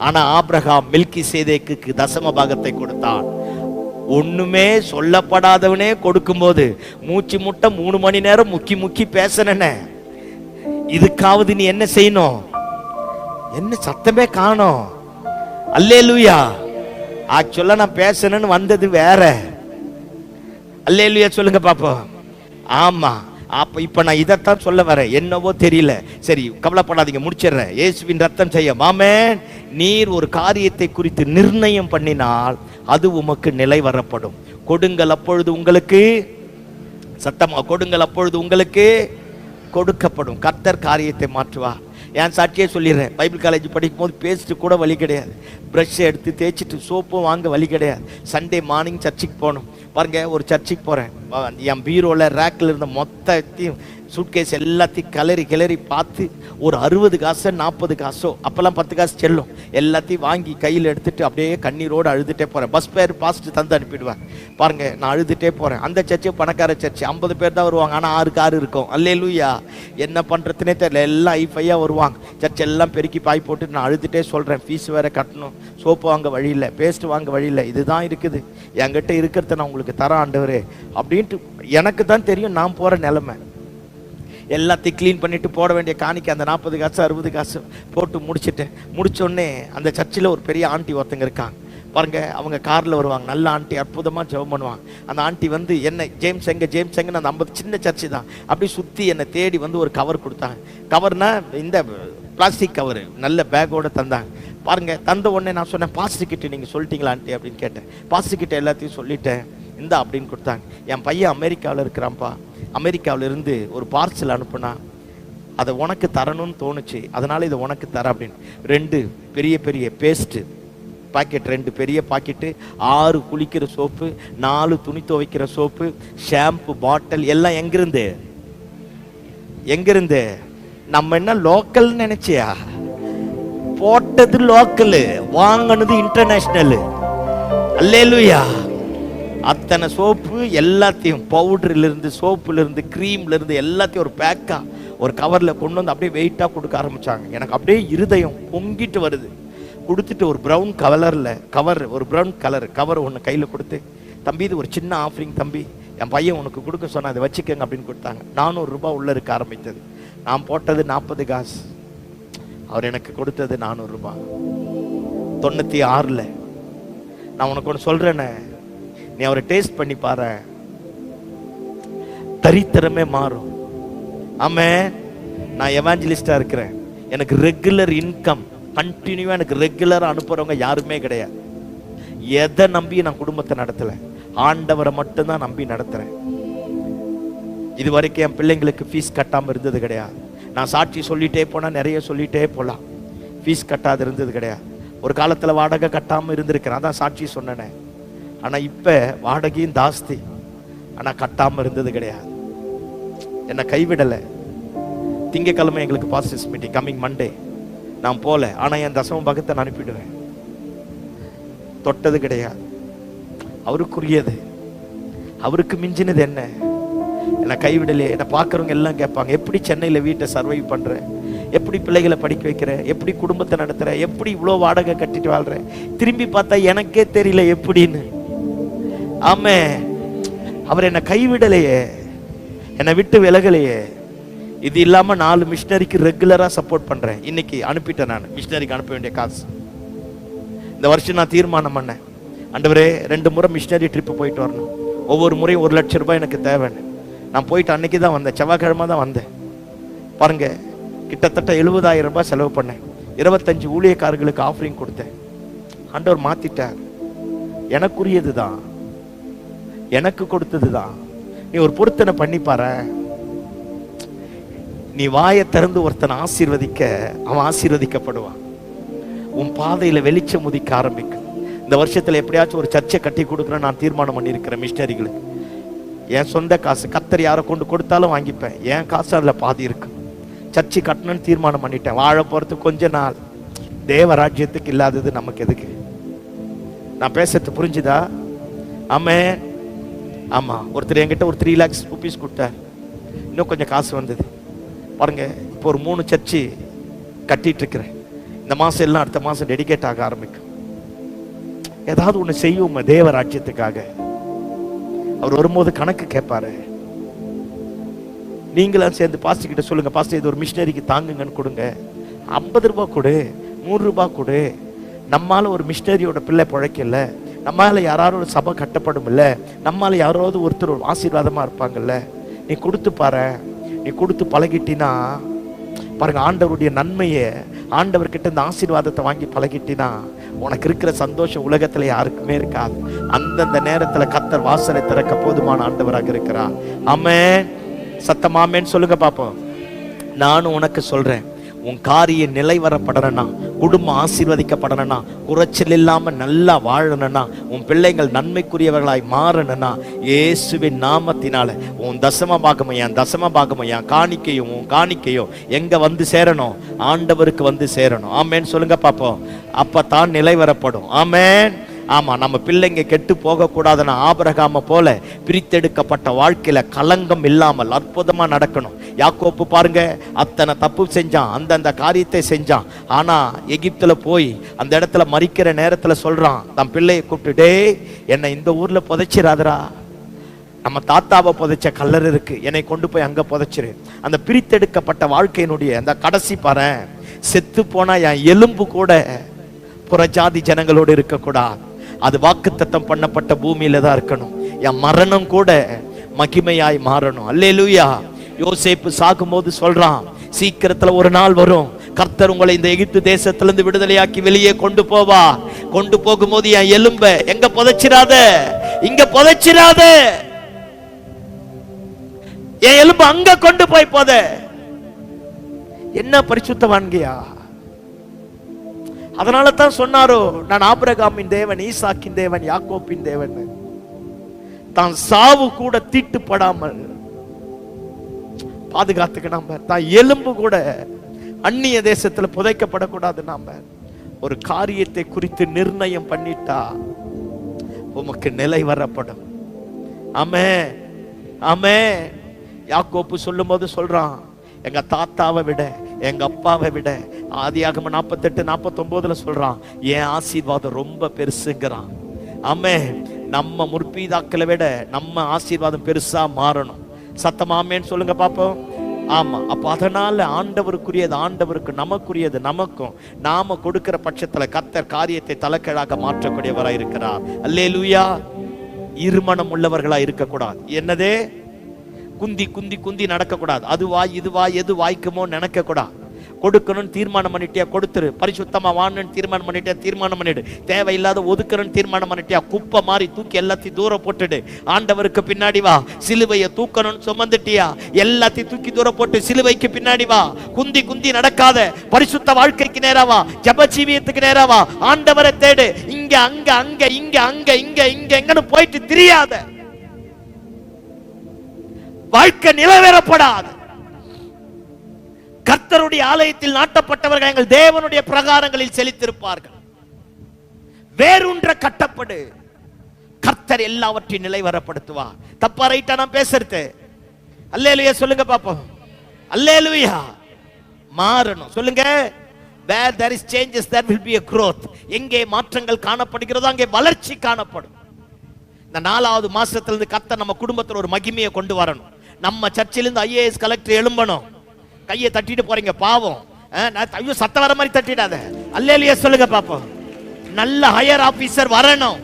ஆனா ஆபிரகாம் மெல்கிசேதேக்குக்கு தசம பாகத்தை கொடுத்தான். ஒண்ணுமே சொல்லப்படாதவனே கொடுக்கும்போது மூச்சு முட்டை 3 மணி நேரம் முக்கி பேசனே. இதுக்காவது நீ என்ன செய்யணும்? என்ன சத்தமே காணோம்? அல்லேலூயா. ஆக்சுவலா நான் பேசணும்னு வந்தது வேற. அல்லேலூயா சொல்லுங்க பாப்போம். ஆமா, அப்ப இப்ப நான் இதைத்தான் சொல்ல வரேன். என்னவோ தெரியல. சரி, கவலைப்படாதீங்க, முடிச்சிடுறேன். இயேசுவின் ரத்தம் செய்யும். ஆமென். நீர் ஒரு காரியத்தை குறித்து நிர்ணயம் பண்ணினால் அது உமக்கு நிலை வரப்படும். கொடுங்கள் அப்பொழுது உங்களுக்கு, சத்தமா கொடுங்கள் அப்பொழுது உங்களுக்கு கொடுக்கப்படும். கர்த்தர் காரியத்தை மாற்றுவார். என் சாட்சியே சொல்லிடுறேன், பைபிள் காலேஜ் படிக்கும் போது பேஸ்ட்டு கூட வழி கிடையாது, ப்ரஷ் எடுத்து தேய்ச்சிட்டு சோப்பும் வாங்க வழி கிடையாது. சண்டே மார்னிங் சர்ச்சுக்கு போகணும். பாருங்க, ஒரு சர்ச்சுக்கு போகிறேன், என் பீரோவில் ரேக்கில் இருந்த மொத்தத்தையும் சூட்கேஸ் எல்லாத்தையும் கிளறி பார்த்து ஒரு 60 காசோ 40 காசோ, அப்போல்லாம் 10 காசு செல்லும், எல்லாத்தையும் வாங்கி கையில் எடுத்துட்டு அப்படியே கண்ணீரோடு அழுதுகிட்டே போகிறேன். பஸ் பேர் பாஸ்ட்டு தந்து அனுப்பிடுவேன். பாருங்க, நான் அழுதுகிட்டே போகிறேன். அந்த சர்ச்சு பணக்கார சர்ச்சு, 50 பேர் தான் வருவாங்க, ஆனால் 6 கார் இருக்கும். அல்லேலூயா. என்ன பண்ணுறதுனே தெரியல, எல்லாம் ஐஃபையாக வருவாங்க. சர்ச் எல்லாம் பெருக்கி பாய் போட்டு நான் அழுதுகிட்டே சொல்கிறேன், ஃபீஸ் வேறு கட்டணும், சோப்பு வாங்க வழி இல்லை, பேஸ்ட்டு வாங்க வழி இல்லை, இதுதான் இருக்குது, என்கிட்ட இருக்கிறத நான் உங்களுக்கு தரேன் ஆண்டவரே அப்படின்ட்டு. எனக்கு தான் தெரியும் நான் போகிற நிலைமை. எல்லாத்தையும் க்ளீன் பண்ணிட்டு போட வேண்டிய காணிக்கை அந்த 40 காசு 60 காசு போட்டு முடிச்சோடனே அந்த சர்ச்சில் ஒரு பெரிய ஆண்டி ஒருத்தங்க இருக்காங்க பாருங்க. அவங்க காரில் வருவாங்க, நல்ல ஆண்டி, அற்புதமாக ஜெபம் பண்ணுவாங்க. அந்த ஆண்டி வந்து என்ன ஜேம்ஸ் எங்கன்னு அந்த 50 சின்ன சர்ச்சு தான், அப்படி சுற்றி என்னை தேடி வந்து ஒரு கவர் கொடுத்தாங்க. கவர்னா இந்த பிளாஸ்டிக் கவர், நல்ல பேக்கோடு தந்தாங்க. பாருங்க. தந்த உடனே நான் சொன்னேன், பாஸ்டர் கிட்ட நீங்க சொல்லிட்டீங்களா ஆண்டி அப்படின்னு கேட்டேன். பாஸ்டர் கிட்ட எல்லாத்தையும் சொல்லிட்டேன், இந்தா அப்படின்னு கொடுத்தாங்க. என் பையன் அமெரிக்காவில் இருக்கிறான்ப்பா, அமெரிக்காவில் இருந்து ஒரு பார்சல் அனுப்புனா, அதை உனக்கு தரணும்னு தோணுச்சு, அதனால இதை உனக்கு தர அப்படின்னு 2 பெரிய பெரிய பேஸ்ட்டு பாக்கெட், 2 பெரிய பாக்கெட்டு, 6 குளிக்கிற சோப்பு, 4 துணி துவைக்கிற சோப்பு, ஷாம்பு பாட்டில் எல்லாம் எங்கிருந்து நம்ம என்ன லோக்கல் நினைச்சியா? போட்டது லோக்கல், வாங்கினது இன்டர்நேஷனல். அல்லேலூயா. அத்தனை சோப்பு எல்லாத்தையும், பவுடர்ல இருந்து சோப்புல இருந்து கிரீம்ல இருந்து எல்லாத்தையும் ஒரு பேக்கா ஒரு கவர்ல கொண்டு வந்து அப்படியே வெயிட்டா கொடுக்க ஆரம்பிச்சாங்க. எனக்கு அப்படியே இருதயம் பொங்கிட்டு வருது. கொடுத்துட்டு ஒரு ப்ரௌன் கவர் ஒன்று கையில் கொடுத்து, தம்பி இது ஒரு சின்ன ஆஃபரிங் தம்பி, என் பையன் உனக்கு கொடுக்க சொன்ன, அதை வச்சுக்கங்க அப்படின்னு கொடுத்தாங்க. 400 ரூபாய் உள்ள இருக்க ஆரம்பித்தது. நான் போட்டது 40 காசு, அவர் எனக்கு கொடுத்தது 400 ரூபாய். 96ல் நான் உனக்கு ஒன்று சொல்றேனே, நீ அவரை டேஸ்ட் பண்ணி பாரு, தரித்திரமே மாறும். ஆமே, நான் எவாஞ்சலிஸ்டா இருக்கிறேன், எனக்கு ரெகுலர் இன்கம் கண்டினியூவா எனக்கு ரெகுலரா அனுப்புறவங்க யாருமே கிடையாது. எதை நம்பி நான் குடும்பத்தை நடத்தல, ஆண்டவரை மட்டும்தான் நம்பி நடத்துறேன். இது வரைக்கும் என் பிள்ளைங்களுக்கு ஃபீஸ் கட்டாம இருந்தது கிடையாது. நான் சாட்சி சொல்லிட்டே போனா நிறைய சொல்லிட்டே போலாம். ஃபீஸ் கட்டாது இருந்தது கிடையாது. ஒரு காலத்துல வாடகை கட்டாம இருந்திருக்கிறேன், அதான் சாட்சி சொன்னேன். ஆனா இப்ப வாடகையும் ஜாஸ்தி, ஆனா கட்டாம இருந்தது கிடையாது. என்னை கைவிடலை. திங்கக்கிழமை எங்களுக்கு பாஸ்டர்ஸ் மீட்டிங், கம்மிங் மண்டே நான் போல, ஆனா என் தசம பாகத்தை நான் அனுப்பிடுவேன். தொட்டது கிடையாது. அவருக்குரியது, அவருக்கு மிஞ்சினது என்ன? என்னை கைவிடலையே. என்னை பார்க்கறவங்க எல்லாம் கேட்பாங்க, எப்படி சென்னையில வீட்டை சர்வை பண்ற, எப்படி பிள்ளைகளை படிக்க வைக்கிற, எப்படி குடும்பத்தை நடத்துற, எப்படி இவ்வளோ வாடகை கட்டிட்டு வாழ்ற? திரும்பி பார்த்தா எனக்கே தெரியல எப்படின்னு. ஆமே, அவர் என்னை கைவிடலையே, என்னை விட்டு விலகலையே. இது இல்லாம 4 மிஷினரிக்கு ரெகுலரா சப்போர்ட் பண்றேன். இன்னைக்கு அனுப்பிட்டேன், நான் மிஷினரிக்கு அனுப்ப வேண்டிய காசு. இந்த வருஷம் நான் தீர்மானம் பண்ணேன், ஆண்டவரே 2 முறை மிஷினரி ட்ரிப்பு போயிட்டு வரணும், ஒவ்வொரு முறையும் 1 லட்சம் ரூபாய் எனக்கு தேவைன்னு. நான் போயிட்டு அன்னைக்கு தான் வந்தேன், செவ்வாய்க்கிழமை தான் வந்தேன். பாருங்க, கிட்டத்தட்ட 70,000 ரூபாய் செலவு பண்ணேன். 25 ஊழியக்காரர்களுக்கு ஆஃபரிங் கொடுத்தேன். ஆண்டவர் மாத்திட்டார். எனக்குரியது தான், எனக்கு கொடுத்தது தான். நீ ஒரு பொருத்தனை பண்ணி பாரு. நீ வாயை திறந்து ஒருத்தனை ஆசீர்வதிக்க, அவன் ஆசீர்வதிக்கப்படுவான். உன் பாதையில வெளிச்சம் உதிக்க ஆரம்பிக்கும். இந்த வருஷத்துல எப்படியாச்சும் ஒரு சர்ச்சை கட்டி கொடுக்கணும் நான் தீர்மானம் பண்ணியிருக்கிறேன். மிஷினரிகளுக்கு என் சொந்த காசு, கத்தர் யாரை கொண்டு கொடுத்தாலும் வாங்கிப்பேன், என் காசு அதுல பாதி இருக்கு. சர்ச்சை கட்டணும்னு தீர்மானம் பண்ணிட்டேன். வாழ போறதுக்கு கொஞ்ச நாள், தேவ ராஜ்யத்துக்கு இல்லாதது நமக்கு எதுக்கு? நான் பேசுறது புரிஞ்சுதா? ஆமே, ஆமா. ஒருத்தர் என்கிட்ட ஒரு 3 lakhs rupees கொடுத்தார். இன்னும் கொஞ்சம் காசு வந்தது. பாருங்க, இப்போ ஒரு 3 சர்ச்சு கட்டிட்டு இருக்கிறேன். இந்த மாசம் எல்லாம் அடுத்த மாசம் டெடிகேட் ஆக ஆரம்பிக்கும். ஏதாவது ஒண்ணு செய்வோம் தேவ ராஜ்யத்துக்காக. அவர் வரும்போது கணக்கு கேட்பாரு. நீங்களும் சேர்ந்து பாஸ்டர் கிட்ட சொல்லுங்க, பாஸ்டர் இது ஒரு மிஷினரிக்கு தாங்குங்கன்னு கொடுங்க. 50 ரூபாய் கொடு, 100 ரூபாய் கொடு. நம்மால ஒரு மிஷினரியோட பிள்ளை பிழைக்கல, நம்மால யாராவது ஒரு சபை கட்டப்படும் இல்ல, நம்மால யாராவது ஒருத்தர் ஒரு ஆசீர்வாதமா இருப்பாங்கல்ல. நீ கொடுத்து பாரு. நீ கொடுத்து பழகிட்டினா பாருங்க, ஆண்டவருடைய நன்மையை, ஆண்டவர்கிட்ட இந்த ஆசீர்வாதத்தை வாங்கி பழகிட்டினா உனக்கு இருக்கிற சந்தோஷம் உலகத்துல யாருக்குமே இருக்காது. அந்தந்த நேரத்துல கர்த்தர் வாசலை திறக்க போதுமான ஆண்டவராக இருக்கிறார். ஆமென். சத்தமாமேன்னு சொல்லுங்க பாப்போம். நானும் உனக்கு சொல்றேன், உன் காரியம் நிலை வரப்படணும்னா, குடும்பம் ஆசீர்வதிக்கப்படணும்னா, குறைச்சல் இல்லாம நல்லா வாழணும்னா, உன் பிள்ளைகள் நன்மைக்குரியவர்களாய் மாறணும்னா, இயேசுவின் நாமத்தினால உன் தசம பாகமும் என் தசம பாகமும் என் காணிக்கையும் உன் காணிக்கையும் எங்க வந்து சேரணும்? ஆண்டவருக்கு வந்து சேரணும். ஆமேன்னு சொல்லுங்க பாப்போம். அப்பதான் நிலை வரப்படும். ஆமேன். ஆமா, நம்ம பிள்ளைங்க கெட்டு போக கூடாதுன்னா ஆபிரகாம போல பிரித்தெடுக்கப்பட்ட வாழ்க்கையில கலங்கம் இல்லாமல் அற்புதமா நடக்கணும். யாக்கோப்பு பாருங்க, அத்தனை தப்பு செஞ்சான், அந்தந்த காரியத்தை செஞ்சான். ஆனா எகிப்துல போய் அந்த இடத்துல மறிக்கிற நேரத்துல சொல்றான் தன் பிள்ளையை கூப்பிட்டு, என்னை இந்த ஊர்ல புதைச்சிராதரா, நம்ம தாத்தாவை புதைச்ச கல்லர் இருக்கு, என்னை கொண்டு போய் அங்க புதைச்சிரு. அந்த பிரித்தெடுக்கப்பட்ட வாழ்க்கையினுடைய அந்த கடைசி பாரு, செத்து போனா என் எலும்பு கூட புறஜாதி ஜனங்களோடு இருக்கக்கூடாது, அது வாக்குத்தத்தம் பண்ணப்பட்ட பூமியில தான் இருக்கணும். என் மரணம் கூட மகிமையாய் மாறணும். அல்லேலூயா. யோசேப்பு சாகும்போது சொல்றான், சீக்கிரத்துல ஒரு நாள் வரும், கர்த்தர் உங்களை இந்த எகிப்து தேசத்திலிருந்து விடுதலையாக்கி வெளியே கொண்டு போவா. கொண்டு போகும்போது என் எலும்ப எங்க புதைச்சிராத, இங்க புதைச்சிராத, என் எலும்பு அங்க கொண்டு போய் போத. என்ன பரிசுத்தவான்கையா! அதனால தான் சொன்னாரோ, நான் ஆபிரகாமின் தேவன், ஈசாக்கின் தேவன், யாக்கோப்பின் தேவன். தான் சாவு கூட தீட்டுப்படாமல் பாதுகாத்துக்க நாம, தான் எலும்பு கூட அந்நிய தேசத்துல புதைக்கப்படக்கூடாது. நாம ஒரு காரியத்தை குறித்து நிர்ணயம் பண்ணிட்டா உமக்கு நிலை வரப்படும். ஆமே ஆமே. யாக்கோப்பு சொல்லும் போது சொல்றான், எங்க தாத்தாவை விட, எங்க அப்பாவை விட, ஆதியாகமம் 48:49 சொல்றான், என் ஆசீர்வாதம் ரொம்ப பெருசுங்கிறான். ஆமே. நம்ம முற்பிதாக்களை விட நம்ம ஆசீர்வாதம் பெருசா மாறணும். சத்தமாமேன்னு சொல்லுங்க பாப்போம். ஆமா. அப்ப அதனால ஆண்டவருக்குரியது ஆண்டவருக்கு, நமக்குரியது நமக்கும். நாம கொடுக்கிற பட்சத்துல கர்த்தர் காரியத்தை தலைக்கீழாக மாற்றக்கூடியவரா இருக்கிறார். அல்லேலூயா. இருமனம் உள்ளவர்களா இருக்கக்கூடாது. என்னதே குந்தி குந்தி குந்தி நடக்க கூடாது. அதுவா இதுவா எது வாய்க்குமோ நினைக்க கூடாது. கொடுக்கணும்னு தீர்மானம் பண்ணிட்டியா, கொடுத்துரு. பரிசுத்தமா வாழணும்னு தீர்மானம் பண்ணிட்டியா, தீர்மானம் பண்ணிடு. தேவையில்லாத ஒதுக்கணும்னு தீர்மானம் பண்ணிட்டியா, குப்பை மாதிரி தூக்கி எல்லாத்தையும் தூரம் போட்டுடு. ஆண்டவருக்கு பின்னாடி வா. சிலுவையை தூக்கணும்னு சுமந்துட்டியா, எல்லாத்தையும் தூக்கி தூரம் போட்டு சிலுவைக்கு பின்னாடி வா. குந்தி குந்தி நடக்காத. பரிசுத்த வாழ்க்கைக்கு நேராவா, ஜப ஜீவியத்துக்கு நேராவா. ஆண்டவரை தேடு. இங்க அங்க அங்க இங்க அங்க இங்க இங்க எங்கன்னு போயிட்டு தெரியாத. வாழ்க்கை நிலவேறப்படாது. கர்த்தருடைய ஆலயத்தில் நாட்டப்பட்டவர்கள் எங்கள் தேவனுடைய பிரகாரங்களில் செழித்திருப்பார்கள். வேறொன்ற கட்டப்படு. கர்த்தர் எல்லாவற்றையும் நிலைவரப்படுத்துவா. தப்பா ரைட்டா நான் பேசுறது? அல்லேலூயா சொல்லுங்க பாப்போம். அல்லேலூயா. மாறணும் சொல்லுங்க. Where there is changes there will be a growth. எங்கே மாற்றங்கள் காணப்படுகிறதோ அங்கே வளர்ச்சி காணப்படும். இந்த 4வது மாசத்திலிருந்து கர்த்தர் நம்ம குடும்பத்தில் ஒரு மகிமையை கொண்டு வரணும். நம்ம சர்ச்சிலிருந்து IAS கலெக்டர் எழும்பணும். கையை தட்டிட்டு போறீங்க பாவம். ஐயோ சத்த வர மாதிரி தட்டிடாத. அல்லேலூயா சொல்லுங்க பாப்போம். நல்ல ஹையர் ஆபீசர் வரணும்.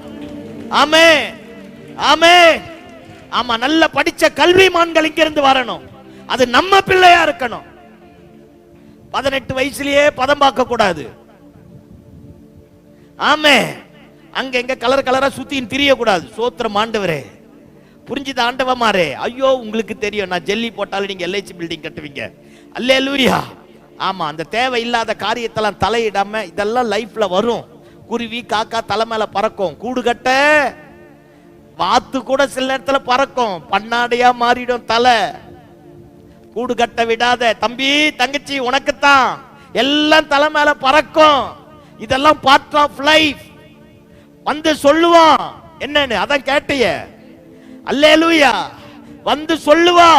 ஆமே ஆமே. ஆமா. நல்ல படிச்ச கல்விமான்கள் இங்க இருந்து வரணும். அது நம்ம பிள்ளையா இருக்கணும். 18 வயசுலயே பதம் பார்க்க கூடாது. ஆமே. அங்க எங்க கலர் கலரா சுத்தின்னு திரிய கூடாது. சோத்திரம் ஆண்டவரே. புரிஞ்சுது ஆண்டவமாரே. ஐயோ உங்களுக்கு தெரியும், நான் ஜெல்லி போட்டாலும் நீங்க LIC பில்டிங் கட்டுவீங்க. அல்லேலூயா. ஆமா. அந்த தேவையில்லாத காரியத்தெல்லாம் தலையிடாம, இதெல்லாம் லைஃப்ல வரும். குருவி காக்கா தலை மேல பறக்கும். கூடு கட்ட வாத்து கூட சில நேரத்துல பறக்கும். பண்ணாடையா மாறிடும் தலை. கூடு கட்ட விடாத. தம்பி தங்கச்சி உனக்குத்தான். எல்லாம் தலை மேல பறக்கும். இதெல்லாம் பார்ட் ஆஃப் லைஃப். வந்து சொல்லுவான் என்னன்னு, அதான் கேட்டிய. அல்லேலூயா. வந்து சொல்லுவா.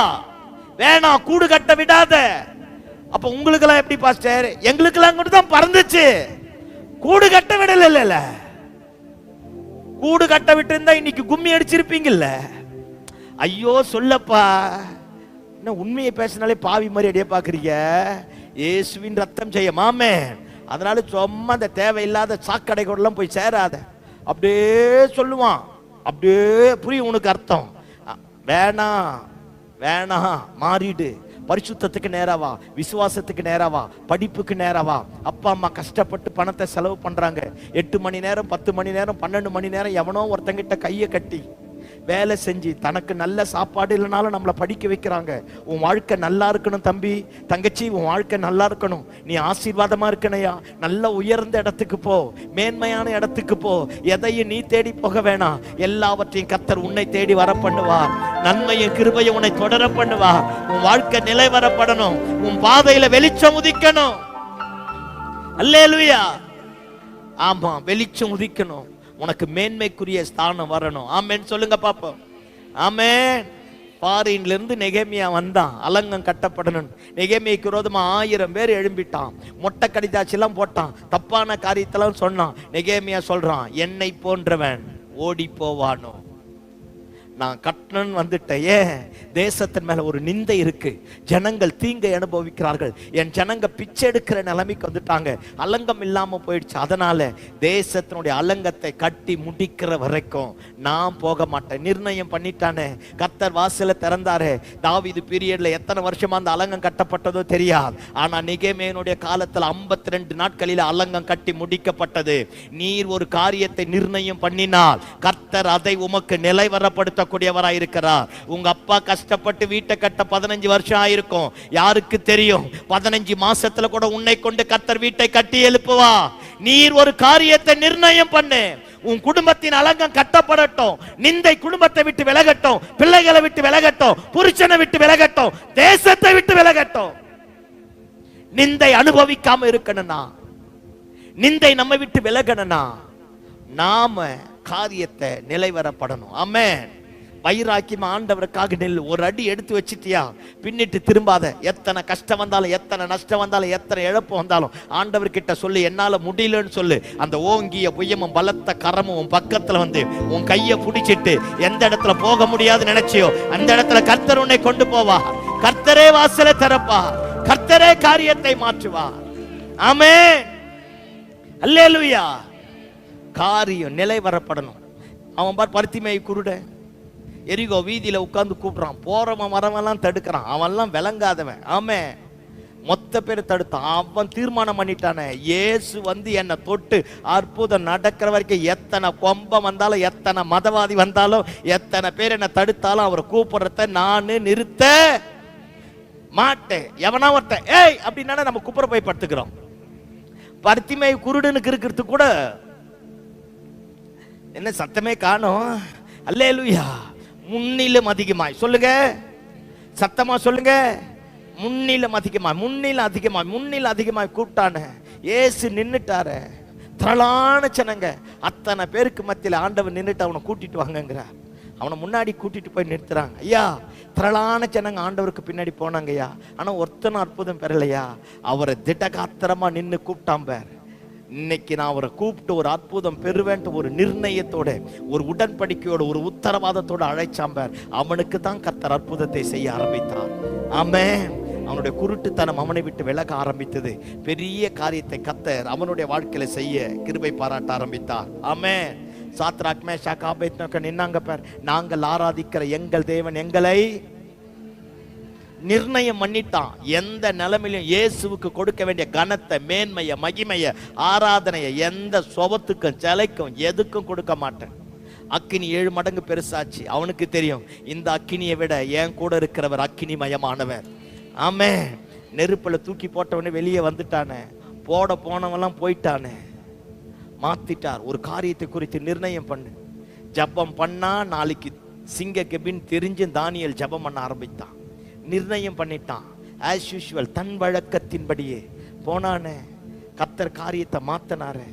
வேணாம் கூடு கட்ட விடாத. அப்ப உங்களுக்கு எல்லாம் எப்படி பாஸ்டர்? எங்களுக்கு எல்லாம் கூட தான் பறந்துச்சு. கூடு கட்ட விடல. இல்ல கூடு கட்ட விட்டு இருந்தா இன்னைக்கு கும்மி அடிச்சிருப்பீங்கல்ல. ஐயோ சொல்லப்பா. என்ன உண்மையை பேசினாலே பாவி மாதிரி அடியே பாக்குறீங்க. இயேசுவின் ரத்தம் செய்ய மாமே. அதனால சும்மா அந்த தேவையில்லாத சாக்கடை கூட போய் சேராத. அப்படியே சொல்லுவான். அப்படியே புரியும் உனக்கு அர்த்தம். வேணாம் வேணாம். மாறிடு. பரிசுத்தத்துக்கு நேராவா, விசுவாசத்துக்கு நேராவா, படிப்புக்கு நேராவா. அப்பா அம்மா கஷ்டப்பட்டு பணத்தை செலவு பண்றாங்க. 8 மணி நேரம் 10 மணி நேரம் 12 மணி நேரம் எவனோ ஒருத்தங்கிட்ட கையை கட்டி வேலை செஞ்சு தனக்கு நல்ல சாப்பாடு இல்லைனாலும் நம்மளை படிக்க வைக்கிறாங்க. உன் வாழ்க்கை நல்லா இருக்கணும் தம்பி தங்கச்சி. உன் வாழ்க்கை நல்லா இருக்கணும். நீ ஆசீர்வாதமா இருக்கணையா. நல்ல உயர்ந்த இடத்துக்கு போ. மேன்மையான இடத்துக்கு போ. எதையும் நீ தேடி போக வேணாம். எல்லாவற்றையும் கர்த்தர் உன்னை தேடி வர பண்ணுவார். நன்மையும் கிருபையும் உன்னை தொடர பண்ணுவார். உன் வாழ்க்கை நிலை வரப்படணும். உன் பாதையில வெளிச்சம் உதிக்கணும். அல்லேலூயா. ஆமா. வெளிச்சம் உதிக்கணும். உனக்கு மேன்மைக்குரிய ஸ்தானம் வரணும். ஆமென் சொல்லுங்க பாப்போம். ஆமென். ஃபாரின்ல இருந்து நெகேமியா வந்தான். அலங்கம் கட்டப்படணும். நெகேமியாக்கு விரோதமா 1000 பேர் எழும்பிட்டான். மொட்டை கடிதாச்சு எல்லாம் போட்டான். தப்பான காரியத்தெல்லாம் சொன்னான். நெகேமியா சொல்றான், என்னை போன்றவன் ஓடி போவானோ. நான் கட்டணன்னு வந்துட்டேன். ஏன்? தேசத்தின் மேல ஒரு நிந்தை இருக்கு. ஜனங்கள் தீங்கை அனுபவிக்கிறார்கள். என் ஜனங்க பிச்சை எடுக்கிற நிலைமைக்கு வந்துட்டாங்க. அலங்கம் இல்லாம போயிடுச்சு. அதனால தேசத்தினுடைய அலங்கத்தை கட்டி முடிக்கிற வரைக்கும் நான் போக மாட்டேன். நிர்ணயம் பண்ணிட்டானே. கர்த்தர் வாசல திறந்தாரு. தாவீது பீரியட்ல எத்தனை வருஷமா அந்த அலங்கம் கட்டப்பட்டதோ தெரியாது. ஆனா நெகேமியாவுடைய காலத்துல 52 நாட்களில் அலங்கம் கட்டி முடிக்கப்பட்டது. நீர் ஒரு காரியத்தை நிர்ணயம் பண்ணினால் கர்த்தர் அதை உமக்கு நிலைவரப்படுத்த கூடியவராய் இருக்கிறார். உங்க அப்பா கஷ்டப்பட்டு வீட்டை கட்ட 15 வருஷம் ஆயிருக்கும். யாருக்கு தெரியும்? 15 மாசத்துல கூட உன்னை கொண்டு கர்த்தர் வீட்டை கட்டி எழுப்புவா. நீர் ஒரு காரியத்தை நிர்ணயம் பண்ணு. உன் குடும்பத்தின் அலங்கம் கட்டப்படட்டும். நிந்தை குடும்பத்தை விட்டு விலகட்டும். பிள்ளைகளை விட்டு விலகட்டும். புருஷனை விட்டு விலகட்டும். தேசத்தை விட்டு விலகட்டும். நிந்தை அனுபவிக்காம இருக்கணும்னா, நிந்தை நம்ம விட்டு விலகணும்னா நாம காரியத்தை நிலைவரப்படணும். ஆமென். வைராக்கியமா ஆண்டவருக்காக நெல். ஒரு அடி எடுத்து வச்சிட்டியா, பின்னிட்டு திரும்பாத. எத்தனை கஷ்டம் வந்தாலும், எத்தனை நஷ்டம் வந்தாலும், எத்தனை இழப்பு வந்தாலும் ஆண்டவர்கிட்ட சொல்லு, என்னால முடியலன்னு சொல்லு. அந்த ஓங்கிய புயமும் பலத்த கரமும் உன் பக்கத்துல வந்து உன் கையை பிடிச்சிட்டு எந்த இடத்துல போக முடியாது நினைச்சியோ அந்த இடத்துல கர்த்தர் உன்னை கொண்டு போவா. கர்த்தரே வாசலை திறப்பா. கர்த்தரே காரியத்தை மாற்றுவா. ஆமென். அல்லேலூயா. காரியம் நிலைவரப்படணும். அவன் பார் பருத்திமை குருட எரிகோ வீதியில உட்கார்ந்து கூப்பிடுறான். போறவன் வரவெல்லாம் தடுக்கிறான். அவன்லாம் விளங்காதவன். ஆமே, மொத்த பேர் தடுத்தான். அவன் தீர்மானம் பண்ணிட்டானே, இயேசு வந்து என்னை தொட்டு அற்புதம் நடக்கிற வரைக்கும் எத்தனை கொம்பம் வந்தாலும், எத்தனை மதவாதி வந்தாலும், எத்தனை பேர் என்ன தடுத்தாலும் அவரை கூப்பிடுறத நான் நிறுத்த மாட்டேன். எவனா ஒருத்தன் ஏய் அப்படின்னா நம்ம குப்புற போய் படுத்துக்கிறோம். பருத்திமை குருடனுக்கு இருக்கிறது கூட என்ன சத்தமே காணோம். அல்லேலூயா. முன்னிலும் அதிகமாய் சொல்லுங்க, சத்தமா சொல்லுங்க. முன்னிலும் அதிகமாய், முன்னிலும் அதிகமாய், முன்னிலும் அதிகமாய் கூப்பிட்டான ஏசு நின்னுட்டாரு. திரளான ஜனங்க, அத்தனை பேருக்கு மத்தியில் ஆண்டவர் நின்னுட்டு அவனை கூட்டிட்டு வாங்கங்கிறார். அவனை முன்னாடி கூட்டிட்டு போய் நிறுத்துறாங்க. ஐயா, திரளான ஜனங்க ஆண்டவருக்கு பின்னாடி போனாங்க ஐயா. ஆனா ஒருத்தனும் அற்புதம் பெறலையா. அவரை திடகாத்திரமா நின்னு கூப்பிட்டான் பேர். இன்னைக்கு நான் அவரை கூப்பிட்டு ஒரு அற்புதம் பெறுவேன்ட்டு ஒரு நிர்ணயத்தோட, ஒரு உடன்படிக்கையோட, ஒரு உத்தரவாதத்தோட அழைச்சாம்பர். அவனுக்கு தான் கர்த்தர் அற்புதத்தை செய்ய ஆரம்பித்தார். ஆமென். அவனுடைய குருட்டுத்தனம் அவனை விட்டு விலக ஆரம்பித்தது. பெரிய காரியத்தை கர்த்தர் அவனுடைய வாழ்க்கையில செய்ய கிருபை பாராட்ட ஆரம்பித்தார். ஆமென். சாத்ராக் மேஷாக் ஆபேத்நேகோ நின்னாங்க பார். நாங்கள் ஆராதிக்கிற எங்கள் தேவன் எங்களை நிர்ணயம் பண்ணிட்டான். எந்த நிலைமையிலும் இயேசுவுக்கு கொடுக்க வேண்டிய கனத்தை, மேன்மைய, மகிமைய, ஆராதனைய எந்த சொபத்துக்கும் சிலைக்கும் எதுக்கும் கொடுக்க மாட்டேன். அக்கினி 7 மடங்கு பெருசாச்சு. அவனுக்கு தெரியும், இந்த அக்கினியை விட என் கூட இருக்கிறவர் அக்கினி மயமானவர். ஆமே. நெருப்புல தூக்கி போட்டவனே வெளியே வந்துட்டானே, போனவெல்லாம் போயிட்டானே. மாத்திட்டார். ஒரு காரியத்தை குறித்து நிர்ணயம் பண்ணு. ஜபம் பண்ணா நாளைக்கு சிங்க கெபின் தெரிஞ்சு தானியேல் ஜபம் பண்ண ஆரம்பித்தான். நிர்ணயம் பண்ணிட்டான். ஆஸ் யூஷுவல் தன் வழக்கத்தின்படியே போனானே. கர்த்தர் காரியத்தை மாத்தினாரு.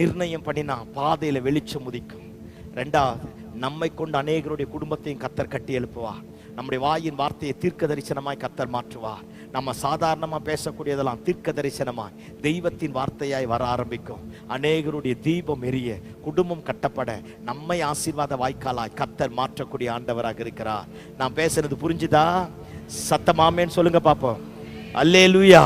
நிர்ணயம் பண்ணினா பாதையில வெளிச்சம் உதிக்கும். 2வது, நம்மை கொண்டு அநேகருடைய குடும்பத்தையும் கர்த்தர் கட்டி எழுப்புவார். நம்முடைய வாயின் வார்த்தையை தீர்க்க தரிசனமாய் கர்த்தர் மாற்றுவார். நம்ம சாதாரணமா பேசக்கூடியதெல்லாம் தீர்க்க தரிசனமாய் தெய்வத்தின் வார்த்தையாய் வர ஆரம்பிக்கும். அநேகருடைய தீபம் எரிய, குடும்பம் கட்டப்பட, நம்மை ஆசீர்வாத வாய்க்காலாய் கர்த்தர் மாற்றக்கூடிய ஆண்டவராக இருக்கிறார். நான் பேசுறது புரிஞ்சுதா? சத்தமாமேன்னு சொல்லுங்க பாப்போம். அல்லேலூயா.